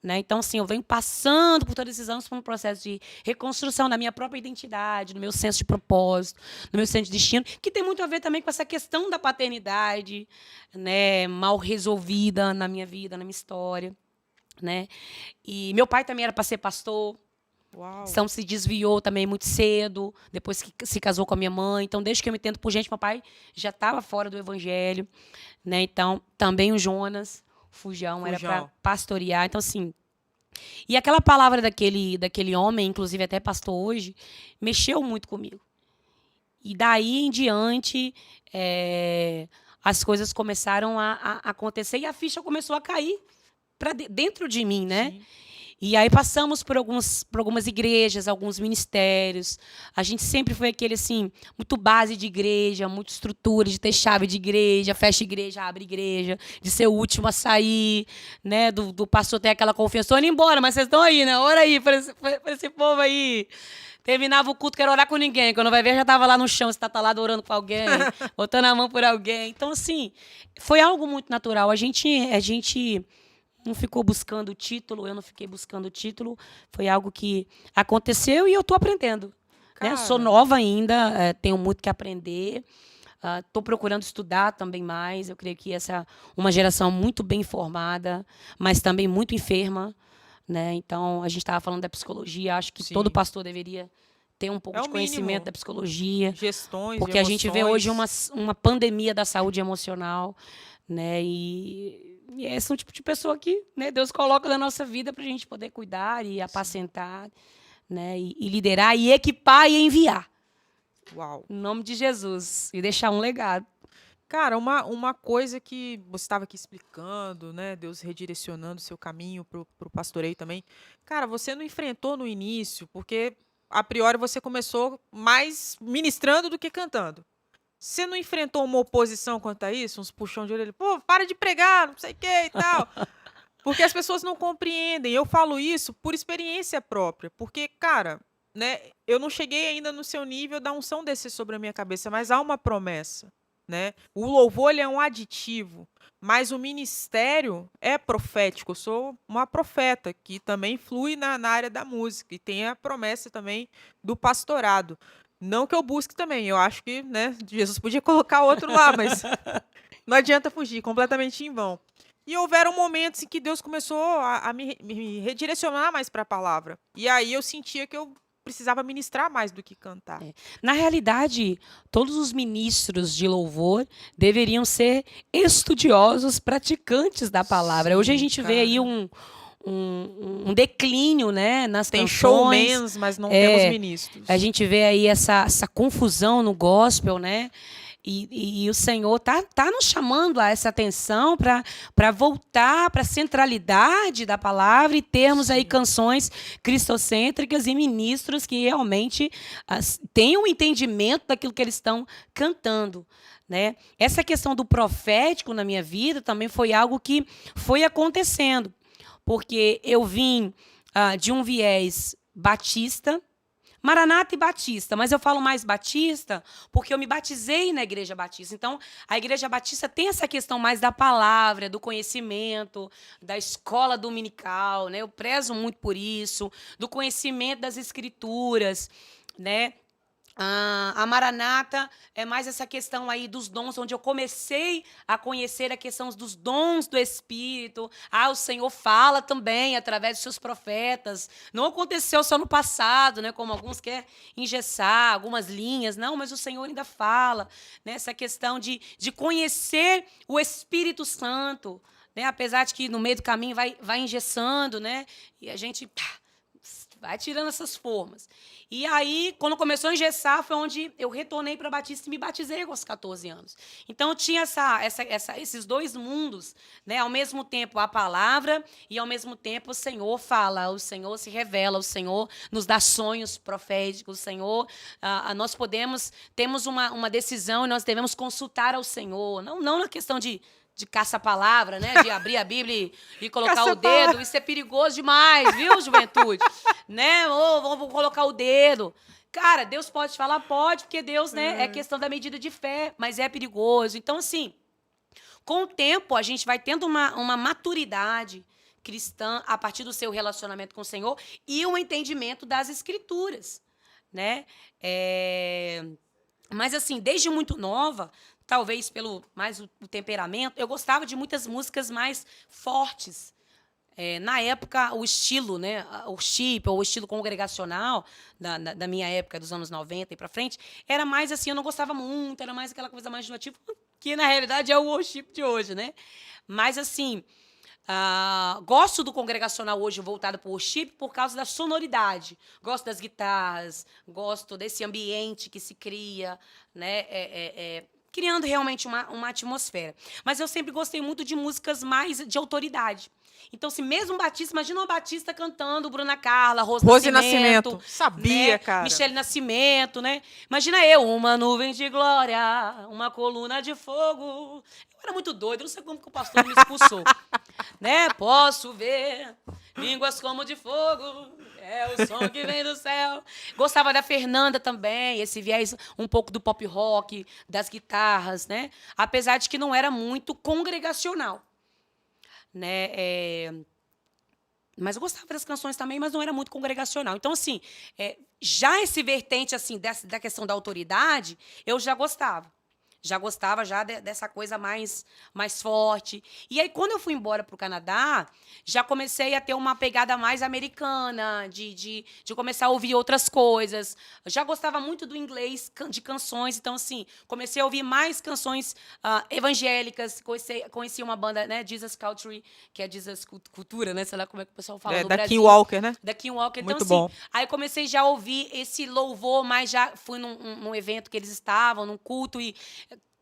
Né? Então, assim, eu venho passando por todos esses anos por um processo de reconstrução da minha própria identidade, do meu senso de propósito, do meu senso de destino, que tem muito a ver também com essa questão da paternidade, né, mal resolvida na minha vida, na minha história. Né? E meu pai também era para ser pastor. Uau. Então, se desviou também muito cedo, depois que se casou com a minha mãe. Então, desde que eu me entendo por gente, meu pai já estava fora do evangelho. Né? Então, também o Jonas... Fujão era para pastorear. Então, assim... E aquela palavra daquele homem, inclusive até pastor hoje, mexeu muito comigo. E daí em diante, as coisas começaram a acontecer e a ficha começou a cair dentro de mim, né? Sim. E aí passamos por algumas igrejas, alguns ministérios. A gente sempre foi aquele, assim, muito base de igreja, muito estrutura de ter chave de igreja, fecha igreja, abre igreja, de ser o último a sair, né? Do pastor ter aquela confiança, indo embora, mas vocês estão aí, né? Ora aí, para esse povo aí. Terminava o culto, quero orar com ninguém. Quando vai ver, já estava lá no chão, estátua orando com alguém, botando a mão por alguém. Então, assim, foi algo muito natural. A gente não ficou buscando o título, eu não fiquei buscando o título. Foi algo que aconteceu e eu estou aprendendo. Né? Sou nova ainda, tenho muito que aprender. Estou procurando estudar também mais. Eu creio que essa é uma geração muito bem formada, mas também muito enferma. Né? Então, a gente estava falando da psicologia. Acho que todo pastor deveria ter um pouco de conhecimento da psicologia. Gestões, porque a gente vê hoje uma pandemia da saúde emocional. Né? E esse é um tipo de pessoa que, né, Deus coloca na nossa vida para a gente poder cuidar e apacentar, né, e liderar, e equipar e enviar. Uau. Em nome de Jesus. E deixar um legado. Cara, uma coisa que você estava aqui explicando, né, Deus redirecionando o seu caminho para o pastoreio também. Cara, você não enfrentou no início, porque a priori você começou mais ministrando do que cantando. Você não enfrentou uma oposição quanto a isso? Uns puxão de orelha? Pô, para de pregar, não sei o que e tal. Porque as pessoas não compreendem. Eu falo isso por experiência própria. Porque, cara, né, eu não cheguei ainda no seu nível da unção descer sobre a minha cabeça, mas há uma promessa. Né? O louvor ele é um aditivo, mas o ministério é profético. Eu sou uma profeta que também flui na área da música e tem a promessa também do pastorado. Não que eu busque também, eu acho que, né, Jesus podia colocar outro lá, mas não adianta fugir, completamente em vão. E houveram momentos em que Deus começou a me redirecionar mais para a palavra. E aí eu sentia que eu precisava ministrar mais do que cantar. Na realidade, todos os ministros de louvor deveriam ser estudiosos, praticantes da palavra. Sim, hoje a gente vê aí um declínio, né, nas tem canções. Showmans, mas não temos ministros. A gente vê aí essa confusão no gospel, né? E o Senhor tá nos chamando a essa atenção para voltar para a centralidade da palavra e termos aí canções cristocêntricas e ministros que realmente tenham um entendimento daquilo que eles estão cantando. Né? Essa questão do profético na minha vida também foi algo que foi acontecendo. Porque eu vim de um viés batista, Maranata e Batista, mas eu falo mais Batista porque eu me batizei na Igreja Batista. Então, a Igreja Batista tem essa questão mais da palavra, do conhecimento, da escola dominical, né? Eu prezo muito por isso, do conhecimento das Escrituras, né? A Maranata é mais essa questão aí dos dons, onde eu comecei a conhecer a questão dos dons do Espírito. O Senhor fala também através dos seus profetas. Não aconteceu só no passado, né, como alguns querem engessar algumas linhas. Não, mas o Senhor ainda fala, né, essa questão de conhecer o Espírito Santo, né, apesar de que no meio do caminho vai engessando, né, e a gente vai tirando essas formas. E aí, quando começou a engessar, foi onde eu retornei para a Batista e me batizei aos 14 anos. Então, eu tinha esses dois mundos, né? Ao mesmo tempo, a palavra e, ao mesmo tempo, o Senhor fala, o Senhor se revela, o Senhor nos dá sonhos proféticos, o Senhor, nós temos uma decisão e nós devemos consultar ao Senhor. Não na questão de caça-palavra, né? De abrir a Bíblia e colocar o dedo. Isso é perigoso demais, viu, juventude? Né? Ou vamos colocar o dedo. Cara, Deus pode falar? Pode, porque Deus, né, é questão da medida de fé, mas é perigoso. Então, assim, com o tempo, a gente vai tendo uma maturidade cristã a partir do seu relacionamento com o Senhor e um entendimento das Escrituras, né? Mas, assim, desde muito nova, talvez pelo mais o temperamento, eu gostava de muitas músicas mais fortes. Na época, o estilo, né, o worship, ou o estilo congregacional da minha época, dos anos 90 e para frente, era mais assim, eu não gostava muito, era mais aquela coisa mais enjoativa, que na realidade é o worship de hoje, né? Mas, assim, gosto do congregacional hoje voltado para o worship por causa da sonoridade. Gosto das guitarras, gosto desse ambiente que se cria, né? Criando realmente uma atmosfera. Mas eu sempre gostei muito de músicas mais de autoridade. Então, se mesmo Batista, imagina uma Batista cantando Bruna Carla, Rose Nascimento. Sabia, né? cara. Michele Nascimento, né? Imagina eu, uma nuvem de glória, uma coluna de fogo. Eu era muito doido, não sei como que o pastor me expulsou. Né? Posso ver línguas como de fogo, é o som que vem do céu. Gostava da Fernanda também, esse viés um pouco do pop rock, das guitarras, né? Apesar de que não era muito congregacional, né? Mas eu gostava das canções também, mas não era muito congregacional. Então, assim, já esse vertente assim da questão da autoridade, eu já gostava. Já gostava dessa coisa mais forte. E aí, quando eu fui embora para o Canadá, já comecei a ter uma pegada mais americana, de começar a ouvir outras coisas. Eu já gostava muito do inglês, de canções. Então, assim, comecei a ouvir mais canções evangélicas. Conheci uma banda, né, Jesus Culture, que é Jesus Cultura, né? Sei lá como é que o pessoal fala no da Brasil. Kim Walker, né? Da Kim Walker. Então, Muito assim, bom. aí comecei já a ouvir esse louvor, mas já fui num evento que eles estavam, num culto, e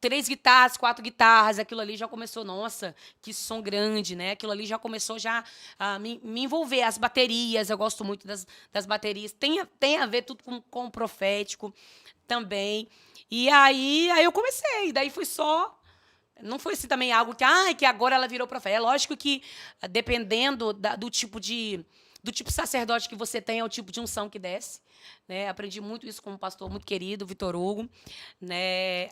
3 guitarras, 4 guitarras, aquilo ali já começou, nossa, que som grande, né? Aquilo ali já começou já a me envolver. As baterias, eu gosto muito das baterias. Tem a ver tudo com o profético também. E aí eu comecei, daí foi só... Não foi assim também algo que agora ela virou profeta. É lógico que, dependendo do tipo sacerdote que você tem, é o tipo de unção que desce. Né? Aprendi muito isso com um pastor muito querido, Vitor Hugo. Né?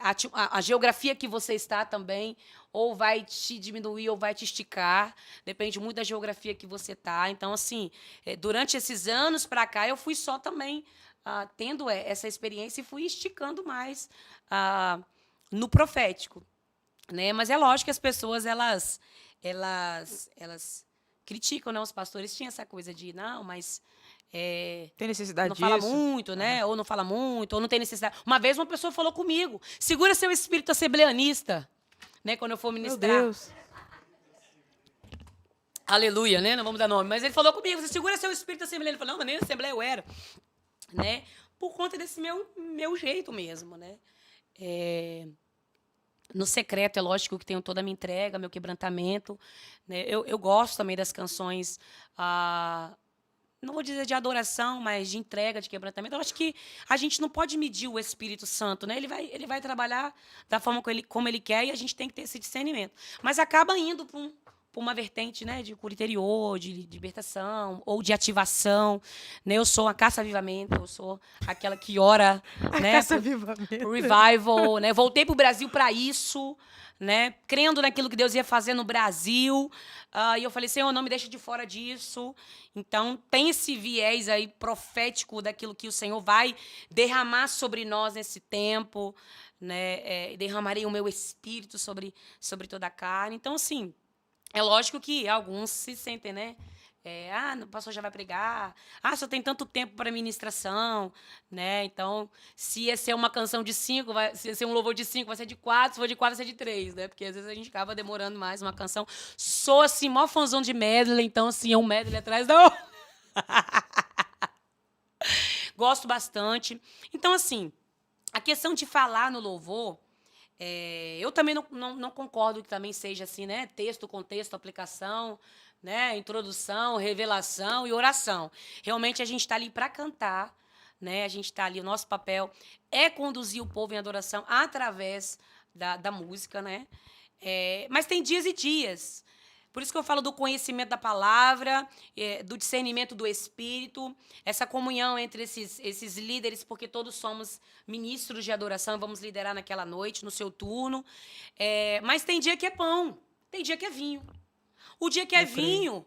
A geografia que você está também, ou vai te diminuir ou vai te esticar. Depende muito da geografia que você está. Então, assim, durante esses anos para cá, eu fui só também tendo essa experiência e fui esticando mais no profético. Né? Mas é lógico que as pessoas, elas criticam, né? Os pastores tinham essa coisa de, não, mas... tem necessidade não disso? fala muito, né? Ou não fala muito, ou não tem necessidade. Uma vez uma pessoa falou comigo, segura seu espírito assembleanista, né? Quando eu for ministrar. Meu Deus. Aleluia, né? Não vamos dar nome. Mas ele falou comigo, você segura seu espírito assembleanista. Ele falou, não, mas nem na assembleia eu era. Né? Por conta desse meu jeito mesmo, né? No secreto, é lógico que tenho toda a minha entrega, meu quebrantamento. Né? Eu gosto também das canções, não vou dizer de adoração, mas de entrega, de quebrantamento. Eu acho que a gente não pode medir o Espírito Santo. Né? Ele vai trabalhar da forma como ele quer e a gente tem que ter esse discernimento. Mas acaba indo para por uma vertente, né, de cura interior, de libertação ou de ativação, né? Eu sou a caça avivamento, eu sou aquela que ora, né, Caça avivamento. por revival, né? Voltei para o Brasil para isso, né? Crendo naquilo que Deus ia fazer no Brasil. E eu falei, Senhor, não me deixa de fora disso. Então, tem esse viés aí profético daquilo que o Senhor vai derramar sobre nós nesse tempo, né? Derramarei o meu espírito sobre toda a carne. Então, assim, é lógico que alguns se sentem, né? O pastor já vai pregar. Só tem tanto tempo para ministração, né? Então, se ia ser uma canção de 5, se ia ser um louvor de 5, vai ser de 4. Se for de 4, vai ser de 3, né? Porque às vezes a gente acaba demorando mais uma canção. Sou, assim, mó fãzão de medley, então, assim, é um medley atrás da outra. Gosto bastante. Então, assim, a questão de falar no louvor, eu também não concordo que também seja assim, né? Texto, contexto, aplicação, né? Introdução, revelação e oração. Realmente a gente está ali para cantar, né? A gente está ali, o nosso papel é conduzir o povo em adoração através da música, né? Mas tem dias e dias. Por isso que eu falo do conhecimento da palavra, do discernimento do Espírito, essa comunhão entre esses líderes, porque todos somos ministros de adoração, vamos liderar naquela noite, no seu turno. Mas tem dia que é pão, tem dia que é vinho. O dia que é vinho,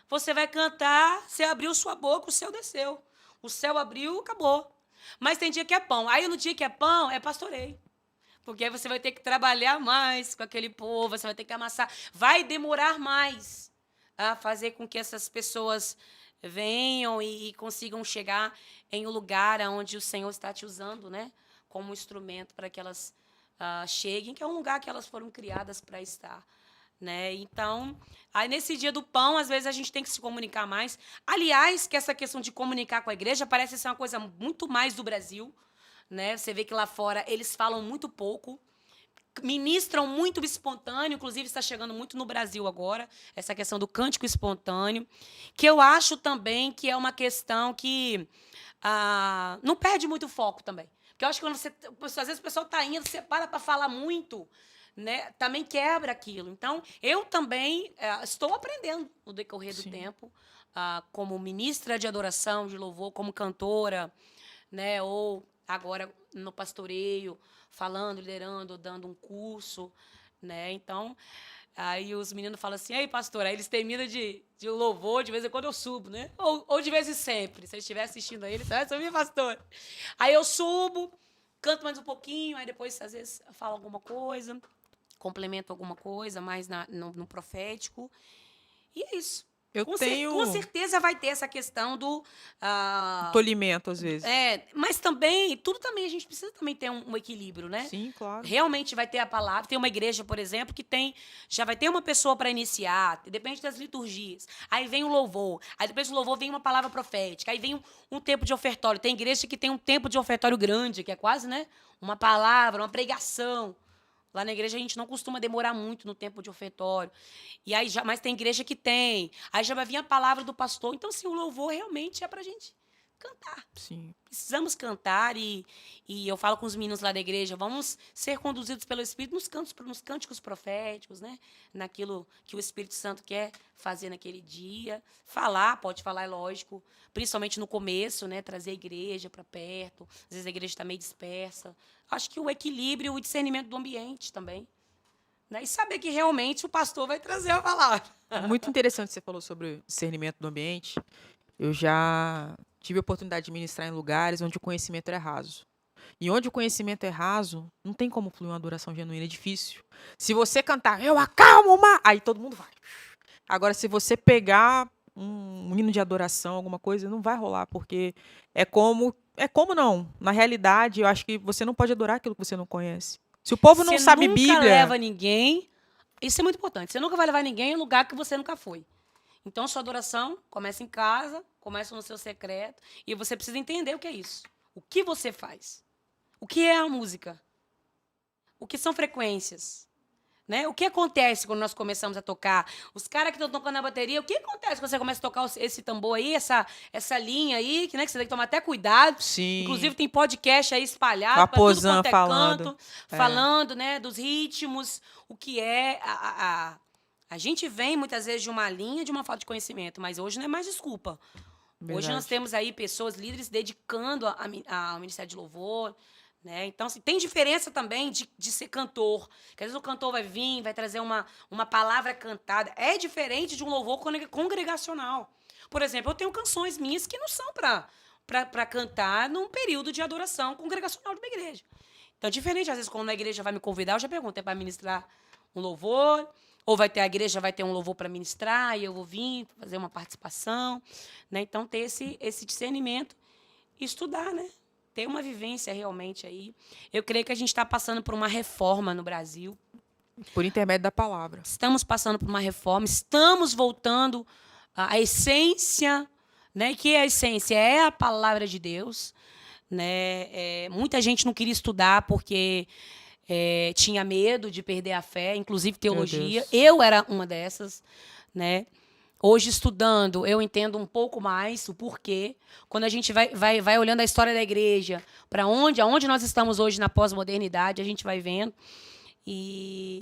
você vai cantar, você abriu sua boca, o céu desceu. O céu abriu, acabou. Mas tem dia que é pão. Aí no dia que é pão, é pastoreio. Porque aí você vai ter que trabalhar mais com aquele povo, você vai ter que amassar. Vai demorar mais a fazer com que essas pessoas venham e consigam chegar em um lugar onde o Senhor está te usando, né? Como instrumento para que elas cheguem, que é um lugar que elas foram criadas para estar. Né? Então, aí nesse dia do pão, às vezes a gente tem que se comunicar mais. Aliás, que essa questão de comunicar com a igreja parece ser uma coisa muito mais do Brasil. Né? Você vê que lá fora eles falam muito pouco, ministram muito espontâneo, inclusive está chegando muito no Brasil agora, essa questão do cântico espontâneo, que eu acho também que é uma questão que não perde muito foco também. Porque eu acho que quando às vezes o pessoal está indo, você para falar muito, né? Também quebra aquilo. Então, eu também estou aprendendo no decorrer do tempo, como ministra de adoração, de louvor, como cantora, né? Ou agora no pastoreio, falando, liderando, dando um curso, né? Então, aí os meninos falam assim, ei, pastor, aí eles terminam de louvor, de vez em quando eu subo, né? Ou de vez em sempre, se eu estiver assistindo a eles, você vai subir, pastor? Aí eu subo, canto mais um pouquinho, aí depois, às vezes, falo alguma coisa, complemento alguma coisa, mais no profético, e é isso. Com certeza vai ter essa questão do tolimento, às vezes. Mas também, tudo também, a gente precisa também ter um equilíbrio, né? Sim, claro. Realmente vai ter a palavra. Tem uma igreja, por exemplo, que já vai ter uma pessoa para iniciar, depende das liturgias. Aí vem o louvor. Aí depois do louvor vem uma palavra profética. Aí vem um tempo de ofertório. Tem igreja que tem um tempo de ofertório grande, que é quase, né? Uma palavra, uma pregação. Lá na igreja a gente não costuma demorar muito no tempo de ofertório. E aí mas tem igreja que tem. Aí já vai vir a palavra do pastor. Então, assim, o louvor realmente é pra gente cantar. Sim. Precisamos cantar e eu falo com os meninos lá da igreja, vamos ser conduzidos pelo Espírito nos cânticos proféticos, né? Naquilo que o Espírito Santo quer fazer naquele dia. Pode falar, é lógico, principalmente no começo, né? Trazer a igreja para perto. Às vezes a igreja está meio dispersa. Acho que o equilíbrio e o discernimento do ambiente também. Né? E saber que realmente o pastor vai trazer a palavra. Muito interessante você falou sobre o discernimento do ambiente. Eu já tive a oportunidade de ministrar em lugares onde o conhecimento é raso. E onde o conhecimento é raso, não tem como fluir uma adoração genuína, é difícil. Se você cantar, eu acalmo o mar, aí todo mundo vai. Agora, se você pegar um hino de adoração, alguma coisa, não vai rolar, porque é como não. Na realidade, eu acho que você não pode adorar aquilo que você não conhece. Se o povo não sabe Bíblia... Você nunca leva ninguém... Isso é muito importante. Você nunca vai levar ninguém em um lugar que você nunca foi. Então, sua adoração começa em casa, começa no seu secreto, e você precisa entender o que é isso. O que você faz? O que é a música? O que são frequências? Né? O que acontece quando nós começamos a tocar? Os caras que estão tocando na bateria, o que acontece quando você começa a tocar esse tambor aí, essa linha aí, que, né, que você tem que tomar até cuidado. Sim. Inclusive tem podcast aí espalhado para tudo quanto é falando. Canto, falando, né, dos ritmos, o que é A gente vem, muitas vezes, de uma linha de uma falta de conhecimento, mas hoje não é mais desculpa. Hoje nós Verdade. temos aí pessoas, líderes, dedicando ao Ministério de Louvor, né? Então, assim, tem diferença também de ser cantor. Que às vezes o cantor vai vir, vai trazer uma palavra cantada. É diferente de um louvor congregacional. Por exemplo, eu tenho canções minhas que não são para cantar num período de adoração congregacional de uma igreja. Então, é diferente, às vezes, quando a igreja vai me convidar, eu já pergunto, é para ministrar um louvor? Ou a igreja vai ter um louvor para ministrar e eu vou vir fazer uma participação, né? Então, ter esse discernimento e estudar, né? Ter uma vivência realmente aí. Eu creio que a gente está passando por uma reforma no Brasil. Por intermédio da palavra. Estamos passando por uma reforma, estamos voltando à essência, né? Que é a essência? É a palavra de Deus, né? Muita gente não queria estudar porque tinha medo de perder a fé, inclusive teologia. Eu era uma dessas, né? Hoje, estudando, eu entendo um pouco mais o porquê. Quando a gente vai olhando a história da igreja, para aonde nós estamos hoje na pós-modernidade, a gente vai vendo.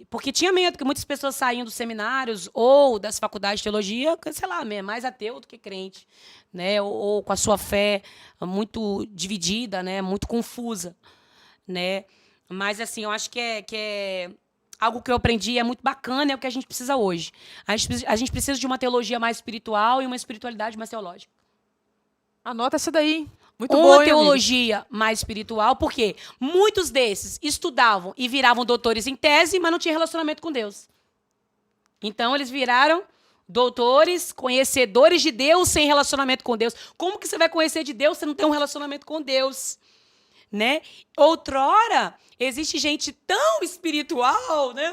Porque tinha medo que muitas pessoas saíam dos seminários ou das faculdades de teologia, sei lá, mais ateu do que crente, né? Ou com a sua fé muito dividida, né? Muito confusa, né? Mas, assim, eu acho que é algo que eu aprendi, é muito bacana, é o que a gente precisa hoje. A gente precisa de uma teologia mais espiritual e uma espiritualidade mais teológica. Anota essa daí. Muito Uma boa, hein, teologia mais espiritual, porque muitos desses estudavam e viravam doutores em tese, mas não tinham relacionamento com Deus. Então, eles viraram doutores, conhecedores de Deus sem relacionamento com Deus. Como que você vai conhecer de Deus se não tem um relacionamento com Deus? Né? Outrora, existe gente tão espiritual, né?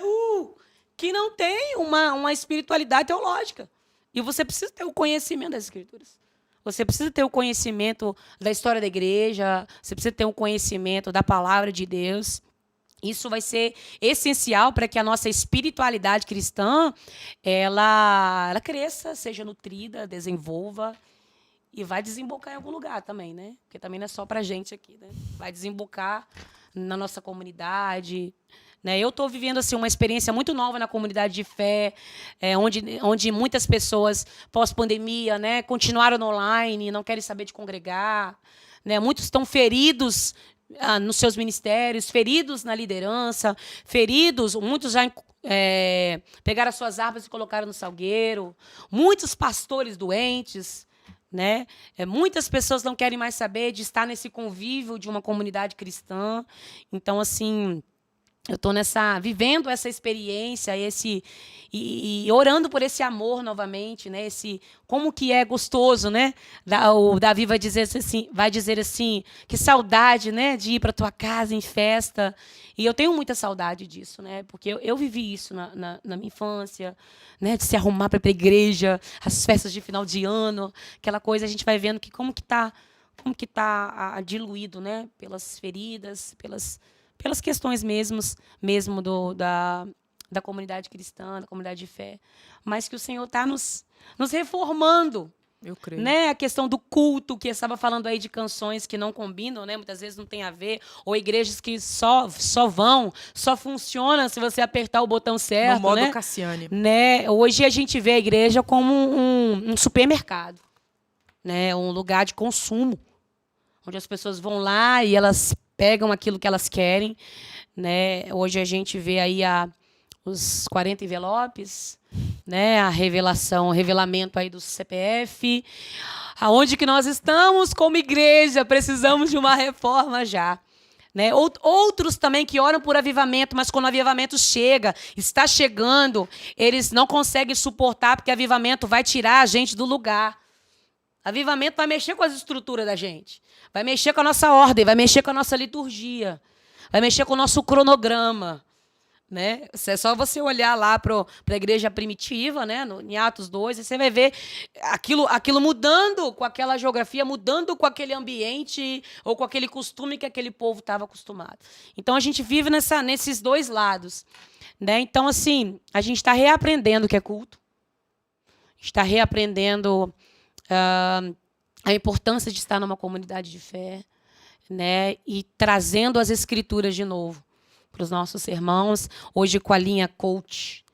Que não tem uma espiritualidade teológica. E você precisa ter o conhecimento das Escrituras. Você precisa ter o conhecimento da história da igreja, você precisa ter o conhecimento da palavra de Deus. Isso vai ser essencial para que a nossa espiritualidade cristã ela cresça, seja nutrida, desenvolva. E vai desembocar em algum lugar também, né? Porque também não é só para a gente aqui, né? Vai desembocar na nossa comunidade, né? Eu estou vivendo assim, uma experiência muito nova na comunidade de fé, onde muitas pessoas, pós-pandemia, né, continuaram no online, não querem saber de congregar. Né? Muitos estão feridos nos seus ministérios, feridos na liderança, feridos, muitos já pegaram as suas armas e colocaram no salgueiro. Muitos pastores doentes. Né? Muitas pessoas não querem mais saber de estar nesse convívio de uma comunidade cristã. Então, assim, eu estou vivendo essa experiência, e orando por esse amor novamente, né? Como que é gostoso, né? O Davi vai dizer assim, que saudade, né? De ir para tua casa em festa. E eu tenho muita saudade disso, né? Porque eu vivi isso na minha infância, né? De se arrumar para ir para a igreja, as festas de final de ano, aquela coisa, a gente vai vendo que como que tá diluído, né? Pelas feridas, pelas questões mesmo da comunidade cristã, da comunidade de fé, mas que o Senhor está nos reformando. Eu creio. Né? A questão do culto, que eu estava falando aí de canções que não combinam, né? Muitas vezes não tem a ver, ou igrejas que só funcionam se você apertar o botão certo. No modo né? Cassiane. Né? Hoje a gente vê a igreja como um supermercado, né? Um lugar de consumo, onde as pessoas vão lá e elas pegam aquilo que elas querem. Né? Hoje a gente vê aí os 40 envelopes, né? O revelamento aí do CPF. Aonde que nós estamos como igreja? Precisamos de uma reforma já. Né? Outros também que oram por avivamento, mas quando o avivamento está chegando, eles não conseguem suportar, porque avivamento vai tirar a gente do lugar. Avivamento vai mexer com as estruturas da gente. Vai mexer com a nossa ordem, vai mexer com a nossa liturgia, vai mexer com o nosso cronograma. Né? É só você olhar lá para a igreja primitiva, né? Em Atos 2, e você vai ver aquilo mudando com aquela geografia, mudando com aquele ambiente ou com aquele costume que aquele povo estava acostumado. Então, a gente vive nesses dois lados. Né? Então, assim, a gente está reaprendendo o que é culto. Está reaprendendo a importância de estar numa comunidade de fé, né? E trazendo as escrituras de novo para os nossos irmãos, hoje com a linha coach,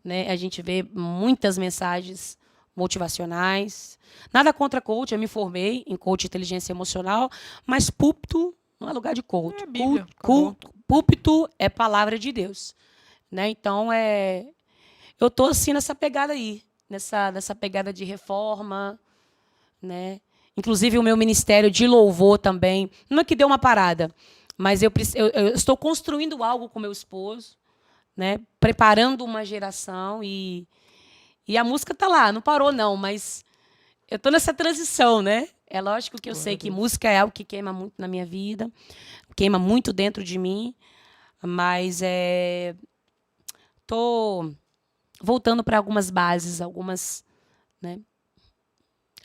né? A gente vê muitas mensagens motivacionais. Nada contra coach, eu me formei em coach de inteligência emocional, mas púlpito não é lugar de coach. É a Bíblia, acabou. Púlpito é palavra de Deus, né? Então, eu tô assim nessa pegada aí, nessa pegada de reforma, né? Inclusive o meu ministério de louvor também, não é que deu uma parada, mas eu estou construindo algo com meu esposo, né? Preparando uma geração e a música tá lá, não parou não, mas eu tô nessa transição, né? É lógico que eu sei que música é algo que queima muito na minha vida, queima muito dentro de mim, mas tô voltando para algumas bases, né?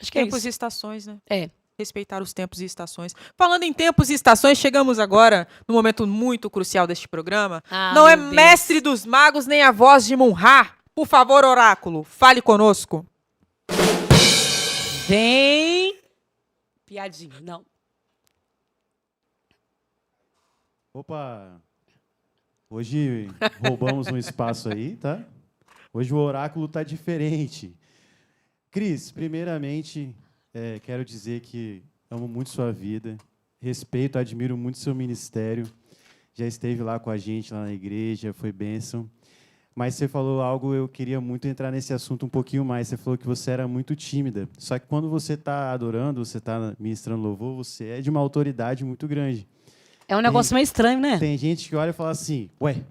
Acho que é Tempos isso. e estações, né? É. Respeitar os tempos e estações. Falando em tempos e estações, chegamos agora no momento muito crucial deste programa. Não é Meu Deus. mestre dos magos nem a voz de Munhá. Por favor, oráculo, fale conosco. Vem. Piadinha, não. Opa! Hoje roubamos um espaço aí, tá? Hoje o oráculo tá diferente. Cris, primeiramente, quero dizer que amo muito sua vida, respeito, admiro muito seu ministério. Já esteve lá com a gente, lá na igreja, foi bênção. Mas você falou algo, eu queria muito entrar nesse assunto um pouquinho mais. Você falou que você era muito tímida. Só que quando você está adorando, você está ministrando louvor, você é de uma autoridade muito grande. É um negócio meio estranho, né? Tem gente que olha e fala assim, ué,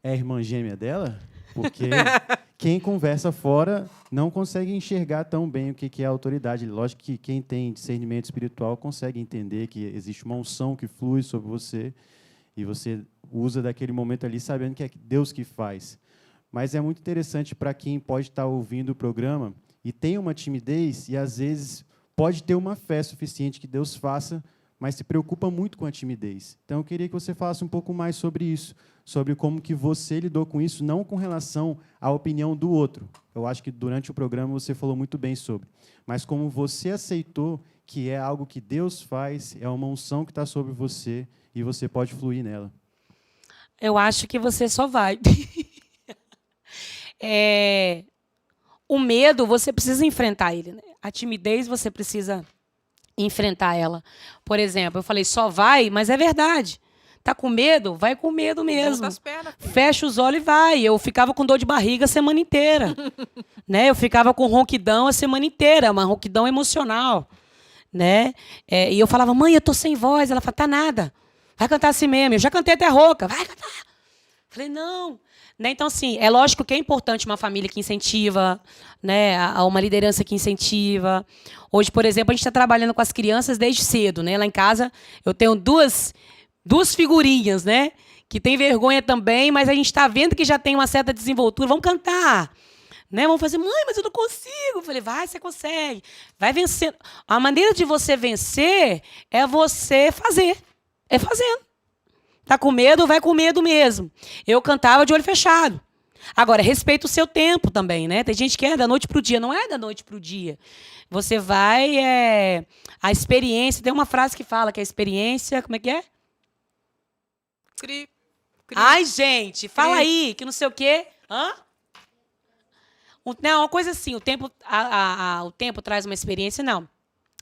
é a irmã gêmea dela? Porque quem conversa fora não consegue enxergar tão bem o que é autoridade. Lógico que quem tem discernimento espiritual consegue entender que existe uma unção que flui sobre você e você usa daquele momento ali sabendo que é Deus que faz. Mas é muito interessante para quem pode estar ouvindo o programa e tem uma timidez e, às vezes, pode ter uma fé suficiente que Deus faça, mas se preocupa muito com a timidez. Então, eu queria que você falasse um pouco mais sobre isso, sobre como que você lidou com isso, não com relação à opinião do outro. Eu acho que durante o programa você falou muito bem sobre, mas como você aceitou que é algo que Deus faz, é uma unção que está sobre você e você pode fluir nela. Eu acho que você só vai. O medo, você precisa enfrentar ele, né? A timidez, você precisa enfrentar ela. Por exemplo, eu falei, só vai, mas é verdade. Tá com medo? Vai com medo mesmo. Das pernas. Fecha os olhos e vai. Eu ficava com dor de barriga a semana inteira. Né? Eu ficava com ronquidão a semana inteira, uma ronquidão emocional. Né? E eu falava, mãe, eu tô sem voz. Ela falava, tá nada. Vai cantar assim mesmo. Eu já cantei até rouca. Vai cantar. Falei, não. Né? Então, assim, é lógico que é importante uma família que incentiva, né? Uma liderança que incentiva. Hoje, por exemplo, a gente está trabalhando com as crianças desde cedo. Né? Lá em casa, eu tenho duas figurinhas, né? Que tem vergonha também, mas a gente está vendo que já tem uma certa desenvoltura. Vamos cantar. Né? Vamos fazer, mãe, mas eu não consigo. Eu falei, vai, você consegue. Vai vencendo. A maneira de você vencer é você fazer. É fazendo. Tá com medo? Vai com medo mesmo. Eu cantava de olho fechado. Agora, respeita o seu tempo também, né? Tem gente que é da noite pro dia. Não é da noite pro dia. Você vai... A experiência... Tem uma frase que fala que a experiência... Como é que é? Cri. Ai, gente, fala aí, que não sei o quê. Hã? Não, uma coisa assim, o tempo traz uma experiência, não.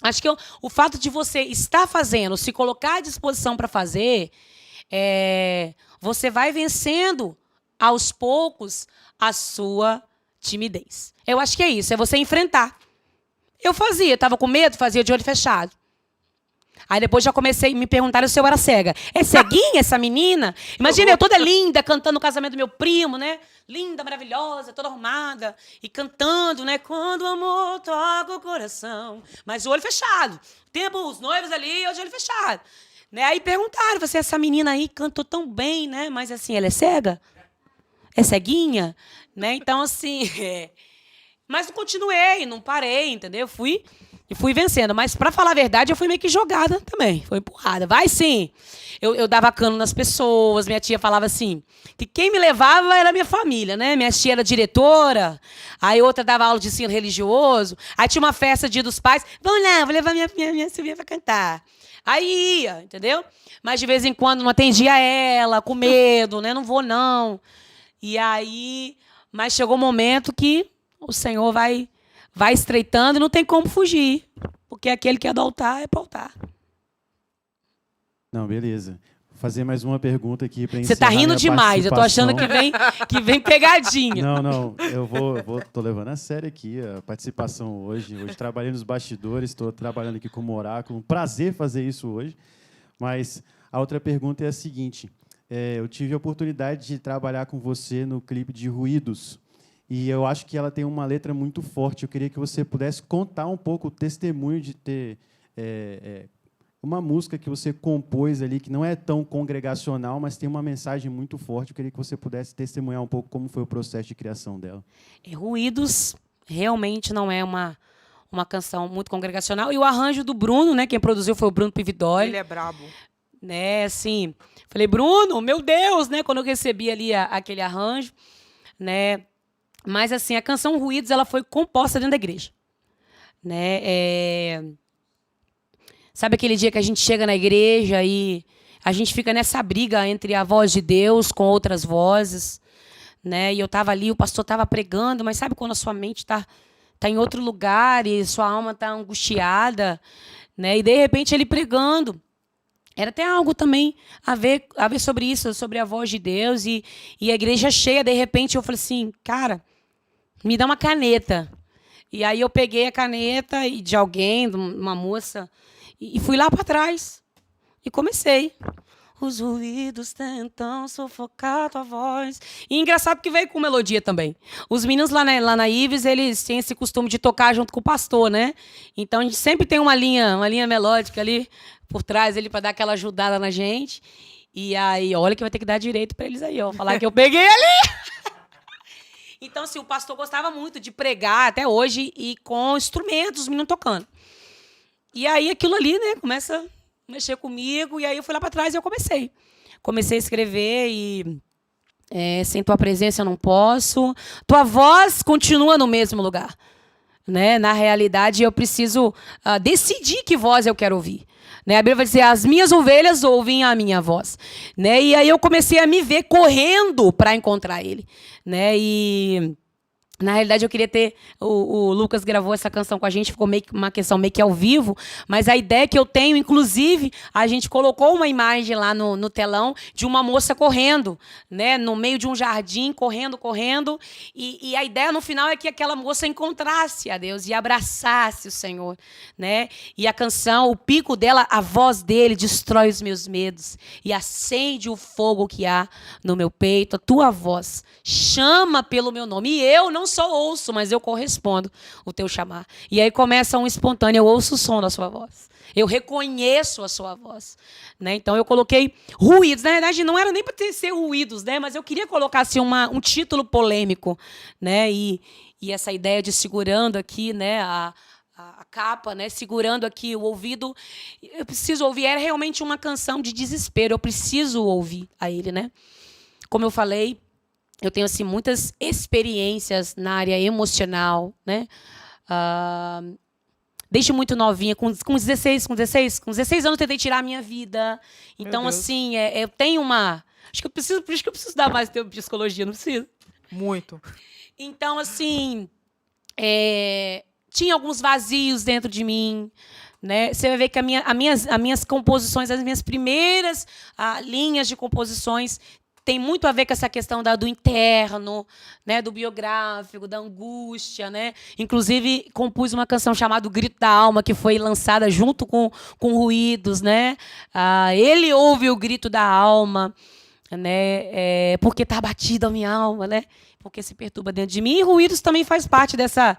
Acho que o fato de você estar fazendo, se colocar à disposição para fazer... você vai vencendo aos poucos a sua timidez. Eu acho que é isso, é você enfrentar. Eu fazia, estava com medo, fazia de olho fechado. Aí depois já comecei, me perguntaram se eu era cega. É ceguinha essa menina? Imagina, eu toda linda, cantando no casamento do meu primo, né? Linda, maravilhosa, toda arrumada. E cantando, né? Quando o amor toca o coração. Mas o olho fechado. Tempo, os noivos ali, eu de olho fechado. Né? Aí perguntaram, você, essa menina aí cantou tão bem, né? Mas assim, ela é cega? É ceguinha? Né? Então, assim... Mas não continuei, não parei, entendeu? Fui vencendo. Mas, para falar a verdade, eu fui meio que jogada também. Foi empurrada. Vai sim. Eu dava cano nas pessoas. Minha tia falava assim, que quem me levava era a minha família, né? Minha tia era diretora. Aí outra dava aula de ensino religioso. Aí tinha uma festa, Dia dos Pais. Vamos lá, vou levar minha sobrinha para cantar. Aí ia, entendeu? Mas de vez em quando não atendia ela, com medo, né? Não vou, não. E aí... Mas chegou um momento que o Senhor vai estreitando e não tem como fugir. Porque aquele que é do altar é para o altar. Não, beleza. Vou fazer mais uma pergunta aqui para Você encerrar tá rindo minha demais. Eu tô achando participação. que vem pegadinha. Não, tô levando a sério aqui a participação hoje. Hoje trabalhei nos bastidores, estou trabalhando aqui como oráculo. Um prazer fazer isso hoje. Mas a outra pergunta é a seguinte. Eu tive a oportunidade de trabalhar com você no clipe de Ruídos. E eu acho que ela tem uma letra muito forte. Eu queria que você pudesse contar um pouco o testemunho de ter uma música que você compôs ali, que não é tão congregacional, mas tem uma mensagem muito forte. Eu queria que você pudesse testemunhar um pouco como foi o processo de criação dela. Ruídos realmente não é uma canção muito congregacional. E o arranjo do Bruno, né, quem produziu foi o Bruno Pividoli. Ele é brabo. Né, assim, falei, Bruno, meu Deus, né, quando eu recebi ali aquele arranjo, né, mas assim, a canção Ruídos, ela foi composta dentro da igreja, né, sabe aquele dia que a gente chega na igreja e a gente fica nessa briga entre a voz de Deus com outras vozes, né, e eu estava ali, o pastor estava pregando, mas sabe quando a sua mente tá em outro lugar e sua alma tá angustiada, né, e de repente ele pregando, era até algo também a ver sobre isso, sobre a voz de Deus. E a igreja cheia, de repente, eu falei assim, cara, me dá uma caneta. E aí eu peguei a caneta de alguém, de uma moça, e fui lá para trás. E comecei. Os ruídos tentam sufocar tua voz. E engraçado que veio com melodia também. Os meninos lá na Ives, eles têm esse costume de tocar junto com o pastor, né? Então a gente sempre tem uma linha melódica ali por trás ele para dar aquela ajudada na gente. E aí, olha que vai ter que dar direito para eles aí, ó, falar que eu peguei ali. Então, assim, o pastor gostava muito de pregar até hoje e com instrumentos, os meninos tocando. E aí aquilo ali, né, começa a mexer comigo, e aí eu fui lá para trás e eu comecei. Comecei a escrever e sem tua presença eu não posso. Tua voz continua no mesmo lugar. Né? Na realidade, eu preciso decidir que voz eu quero ouvir. Né? A Bíblia vai dizer, as minhas ovelhas ouvem a minha voz. Né? E aí eu comecei a me ver correndo para encontrar ele. Né? E na realidade, eu queria ter... O Lucas gravou essa canção com a gente, ficou meio que uma questão meio que ao vivo, mas a ideia que eu tenho, inclusive, a gente colocou uma imagem lá no telão de uma moça correndo, né, no meio de um jardim, correndo, e a ideia no final é que aquela moça encontrasse a Deus e abraçasse o Senhor. Né? E a canção, o pico dela, a voz dele destrói os meus medos e acende o fogo que há no meu peito. A tua voz chama pelo meu nome, e eu não só ouço, mas eu correspondo o teu chamar. E aí começa um espontâneo, eu ouço o som da sua voz. Eu reconheço a sua voz. Né? Então eu coloquei ruídos. Na verdade, não era nem para ser ruídos, né? Mas eu queria colocar assim, um título polêmico. Né? E essa ideia de segurando aqui, né, a capa, né, segurando aqui o ouvido. Eu preciso ouvir. Era realmente uma canção de desespero. Eu preciso ouvir a ele. Né? Como eu falei, eu tenho assim, muitas experiências na área emocional, né? Desde muito novinha, com 16 anos eu tentei tirar a minha vida. Então, assim, eu tenho uma... por isso que eu preciso dar mais tempo de psicologia, não preciso? Muito. Então, assim, tinha alguns vazios dentro de mim. Né? Você vai ver que as minhas composições, as minhas primeiras linhas de composições tem muito a ver com essa questão do interno, né, do biográfico, da angústia. Né? Inclusive, compus uma canção chamada O Grito da Alma, que foi lançada junto com Ruídos. Né? Ele ouve o grito da alma, né, porque está abatida a minha alma, né? Porque se perturba dentro de mim. E Ruídos também faz parte dessa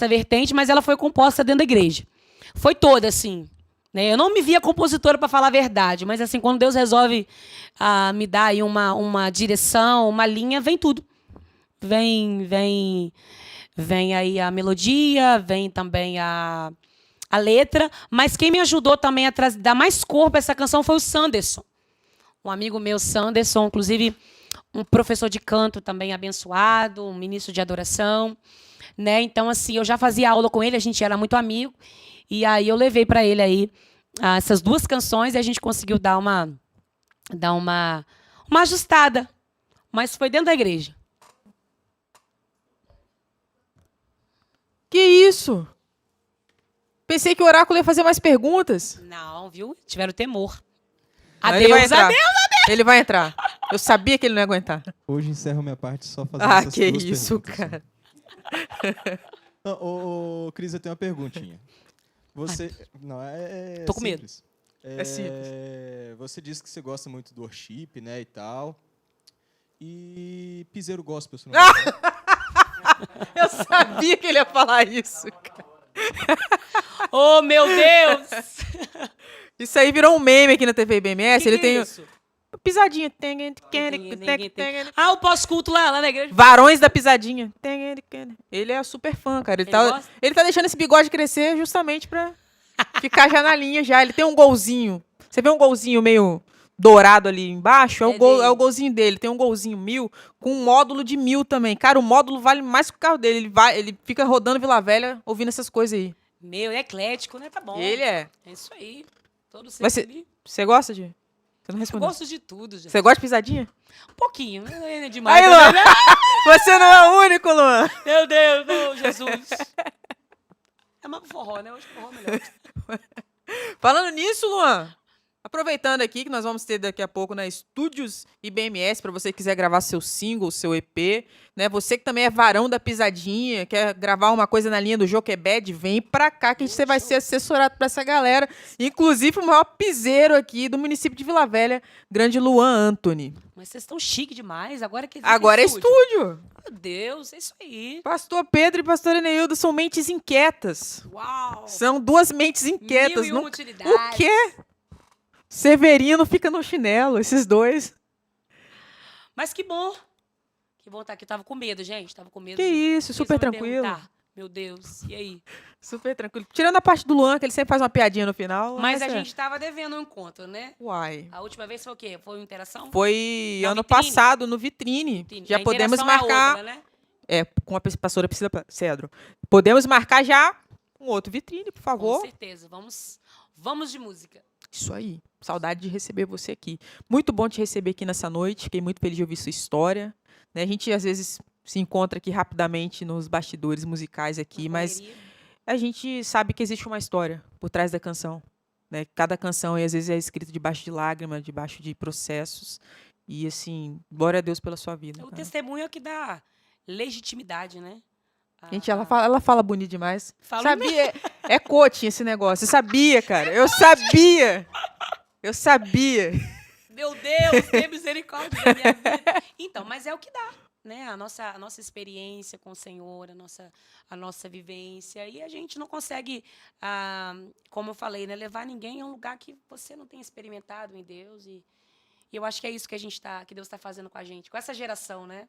vertente, mas ela foi composta dentro da igreja. Foi toda, assim. Eu não me via compositora, para falar a verdade, mas assim, quando Deus resolve me dar aí uma direção, uma linha, vem tudo. Vem aí a melodia, vem também a letra, mas quem me ajudou também a dar mais corpo a essa canção foi o Sanderson. Um amigo meu, Sanderson, inclusive um professor de canto também abençoado, um ministro de adoração. Né? Então, assim, eu já fazia aula com ele, a gente era muito amigo. E aí eu levei para ele aí essas duas canções e a gente conseguiu dar uma ajustada. Mas foi dentro da igreja. Que isso? Pensei que o oráculo ia fazer mais perguntas. Não, viu? Tiveram temor. Não, ele vai Adeus, entrar. adeus. Ele vai entrar. Eu sabia que ele não ia aguentar. Hoje encerro minha parte só fazendo Ah, essas que duas isso, perguntas, né? cara. Não, Cris, eu tenho uma perguntinha. Você... Não, Tô com medo. simples. É simples. Você disse que você gosta muito do worship, né, e tal. E piseiro gospel, você não gosta? Eu sabia que ele ia falar isso, cara. Oh, meu Deus! Isso aí virou um meme aqui na TV BMS. Que Ele que tem é isso? pisadinha. Ah, o pós-culto lá na igreja. Varões da pisadinha. Ele é super fã, cara. Ele gosta? Ele tá deixando esse bigode crescer justamente pra ficar já na linha já. Ele tem um golzinho. Você vê um golzinho meio dourado ali embaixo? É o, É gol, dele. é o golzinho dele. Tem um golzinho 1000 com um módulo de 1000 também. Cara, o módulo vale mais que o carro dele. Ele fica rodando Vila Velha ouvindo essas coisas aí. Meu, é eclético, né? Tá bom. Ele é. É isso aí. Todo Mas sempre ali. você gosta de... Você não Eu respondeu. gosto de tudo, gente. Você gosta de pisadinha? Um pouquinho. Não é demais. Aí, também, Luan! né? Você não é o único, Luan! Meu Deus, não, Jesus. É mais forró, né? Hoje forró é melhor. Falando nisso, Luan, aproveitando aqui que nós vamos ter daqui a pouco na Estúdios IBMS, para você que quiser gravar seu single, seu EP, né? Você que também é varão da pisadinha, quer gravar uma coisa na linha do Joquebed, vem pra cá que você vai ser assessorado pra essa galera. Inclusive o maior piseiro aqui do município de Vila Velha, grande Luan Anthony. Mas vocês estão chique demais. Agora que Agora é estúdio. Meu Deus, é isso aí. Pastor Pedro e pastor Eneildo são mentes inquietas. Uau. São duas mentes inquietas. Mil e uma Não... utilidades. O quê? Severino fica no chinelo, esses dois. Mas que bom. Que bom estar aqui. Eu tava com medo, gente. Tava com medo. Que isso, Eles super vão me tranquilo. perguntar. Meu Deus, e aí? Super tranquilo. Tirando a parte do Luan, que ele sempre faz uma piadinha no final. Mas a essa- gente tava devendo um encontro, né? Uai. A última vez foi o quê? Foi uma interação? Foi Na ano vitrine? passado, no Vitrine. Vitrine. Já A podemos interação é a marcar. outra, né? Com a pastora Priscila Cedro. Podemos marcar já um outro Vitrine, por Com favor. certeza. Vamos de música. Isso aí. Saudade de receber você aqui. Muito bom te receber aqui nessa noite. Fiquei muito feliz de ouvir sua história. Né, a gente, às vezes, se encontra aqui rapidamente nos bastidores musicais aqui, Na mas correria. a gente sabe que existe uma história por trás da canção. Né? Cada canção, às vezes, é escrita debaixo de lágrimas, debaixo de processos. E, assim, glória a Deus pela sua vida. O cara. testemunho é que dá legitimidade, né? Gente, ela fala bonito demais. Fala Sabia? É coaching esse negócio. Eu sabia, cara. Eu sabia. Eu sabia. Meu Deus, tem misericórdia da minha vida. Então, mas é o que dá, né? A nossa experiência com o Senhor, a nossa vivência. E a gente não consegue, como eu falei, né, levar ninguém a um lugar que você não tem experimentado em Deus. E eu acho que é isso que que Deus está fazendo com a gente, com essa geração, né?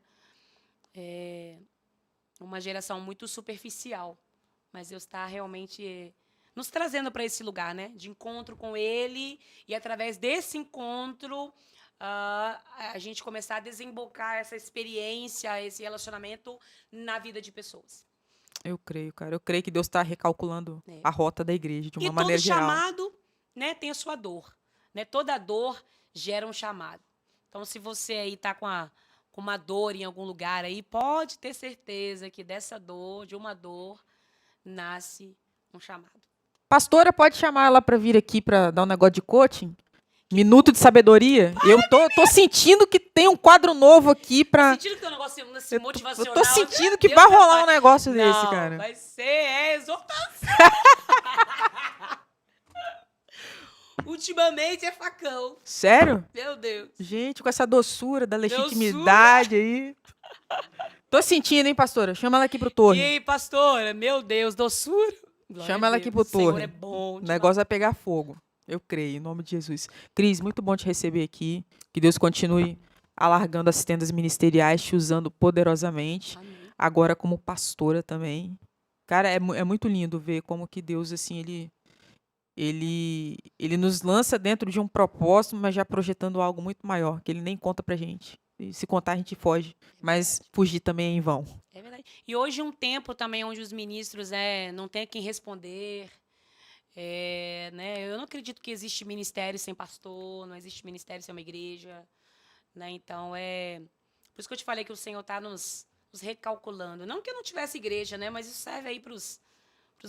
É uma geração muito superficial, mas Deus está realmente nos trazendo para esse lugar, né? De encontro com Ele, e através desse encontro a gente começar a desembocar essa experiência, esse relacionamento na vida de pessoas. Eu creio, cara. Eu creio que Deus está recalculando É. a rota da igreja de uma E todo maneira geral. chamado, né, tem a sua dor, né? Toda dor gera um chamado. Então, se você aí está com uma dor em algum lugar aí, pode ter certeza que dessa dor, de uma dor, nasce um chamado. Pastora, pode chamar ela para vir aqui para dar um negócio de coaching? Minuto de sabedoria? Eu tô sentindo que tem um quadro novo aqui para. Sentindo que tem um negócio Eu motivacional. tô sentindo meu que Deus, vai rolar um rapaz. negócio desse, Não, cara. vai ser exortação. Ultimamente é facão. Sério? Meu Deus. Gente, com essa doçura da legitimidade aí. Tô sentindo, hein, pastora? Chama ela aqui pro E torre. aí, pastora? Meu Deus, doçura. Glória Chama a ela Deus. aqui pro O Senhor torre. é bom. O negócio vai pegar fogo. Eu creio, em nome de Jesus. Cris, muito bom te receber aqui. Que Deus continue alargando as tendas ministeriais, te usando poderosamente. Amém. Agora como pastora também. Cara, é muito lindo ver como que Deus, assim, ele nos lança dentro de um propósito, mas já projetando algo muito maior, que ele nem conta pra gente. E se contar, a gente foge. Mas fugir também é em vão. É verdade. E hoje um tempo também onde os ministros não têm quem responder. Né? Eu não acredito que existe ministério sem pastor, não existe ministério sem uma igreja. Né? Então, por isso que eu te falei que o Senhor está nos nos recalculando. Não que eu não tivesse igreja, né? Mas isso serve aí para os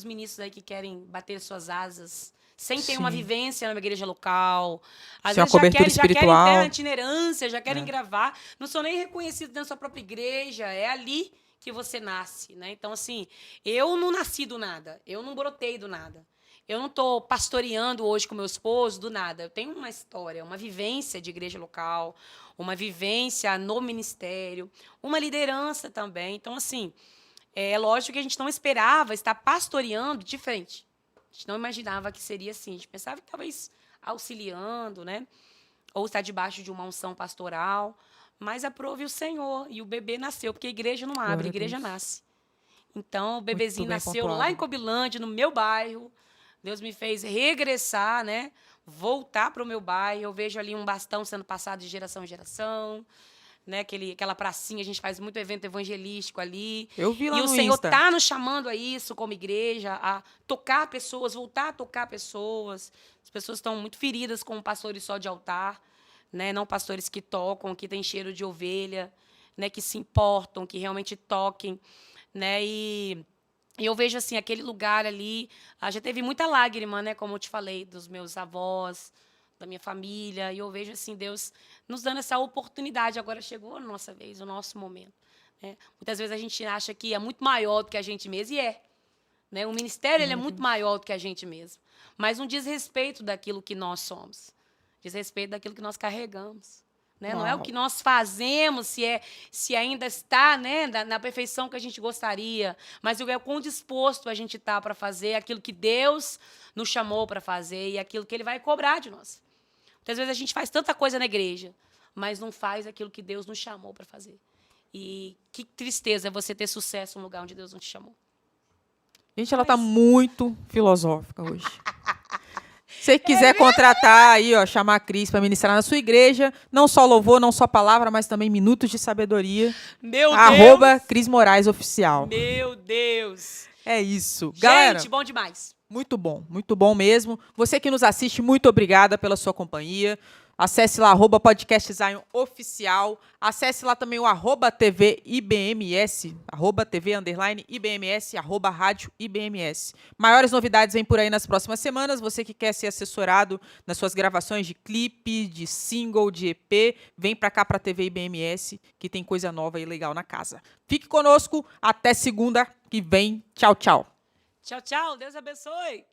ministros aí que querem bater suas asas, sem ter uma Sim. vivência numa igreja local. Às Sem uma vezes já cobertura querem ter espiritual. a itinerância, já querem gravar. Não sou nem reconhecido dentro da sua própria igreja. É ali que você nasce, né? Então, assim, eu não nasci do nada. Eu não brotei do nada. Eu não estou pastoreando hoje com meu esposo do nada. Eu tenho uma história, uma vivência de igreja local, uma vivência no ministério, uma liderança também. Então, assim, é lógico que a gente não esperava estar pastoreando diferente. A gente não imaginava que seria assim. A gente pensava que talvez auxiliando, né? Ou estar debaixo de uma unção pastoral. Mas aprove o Senhor e o bebê nasceu, porque a igreja não abre, Glória a a igreja Deus. nasce. Então, o Muito bebezinho bem nasceu lá pontuado. em Cobilândia, no meu bairro. Deus me fez regressar, né? Voltar para o meu bairro. Eu vejo ali um bastão sendo passado de geração em geração, né? Aquela pracinha, a gente faz muito evento evangelístico ali. Eu vi lá E o no Senhor Insta. está nos chamando a isso como igreja, a tocar pessoas, voltar a tocar pessoas. As pessoas estão muito feridas com pastores só de altar, né? Não pastores que tocam, que têm cheiro de ovelha, né? Que se importam, que realmente toquem, né? E eu vejo assim, aquele lugar ali, já teve muita lágrima, né, como eu te falei, dos meus avós, da minha família, e eu vejo assim Deus nos dando essa oportunidade. Agora chegou a nossa vez, o nosso momento, né? Muitas vezes a gente acha que é muito maior do que a gente mesmo, e é, né? O ministério ele é muito maior do que a gente mesmo, mas não diz respeito daquilo que nós somos, diz respeito daquilo que nós carregamos. Né? Não é o Uau. que nós fazemos, se ainda está, né, na perfeição que a gente gostaria, mas o quão disposto a gente está para fazer aquilo que Deus nos chamou para fazer e aquilo que Ele vai cobrar de nós. Muitas vezes a gente faz tanta coisa na igreja, mas não faz aquilo que Deus nos chamou para fazer. E que tristeza é você ter sucesso num lugar onde Deus não te chamou. Gente, ela tá muito filosófica hoje. Se você quiser contratar aí, ó, chamar a Cris para ministrar na sua igreja, não só louvor, não só palavra, mas também minutos de sabedoria. Meu @ Cris Moraes Oficial. Meu Deus! É isso. Gente, Galera, bom demais. muito bom mesmo. Você que nos assiste, muito obrigada pela sua companhia. Acesse lá, @Podcast Zion Oficial. Acesse lá também o @TV IBMS, @TV_IBMS, @Rádio IBMS. Maiores novidades vêm por aí nas próximas semanas. Você que quer ser assessorado nas suas gravações de clipe, de single, de EP, vem pra cá pra TV IBMS, que tem coisa nova e legal na casa. Fique conosco, até segunda que vem. Tchau, tchau. Tchau, tchau. Deus abençoe.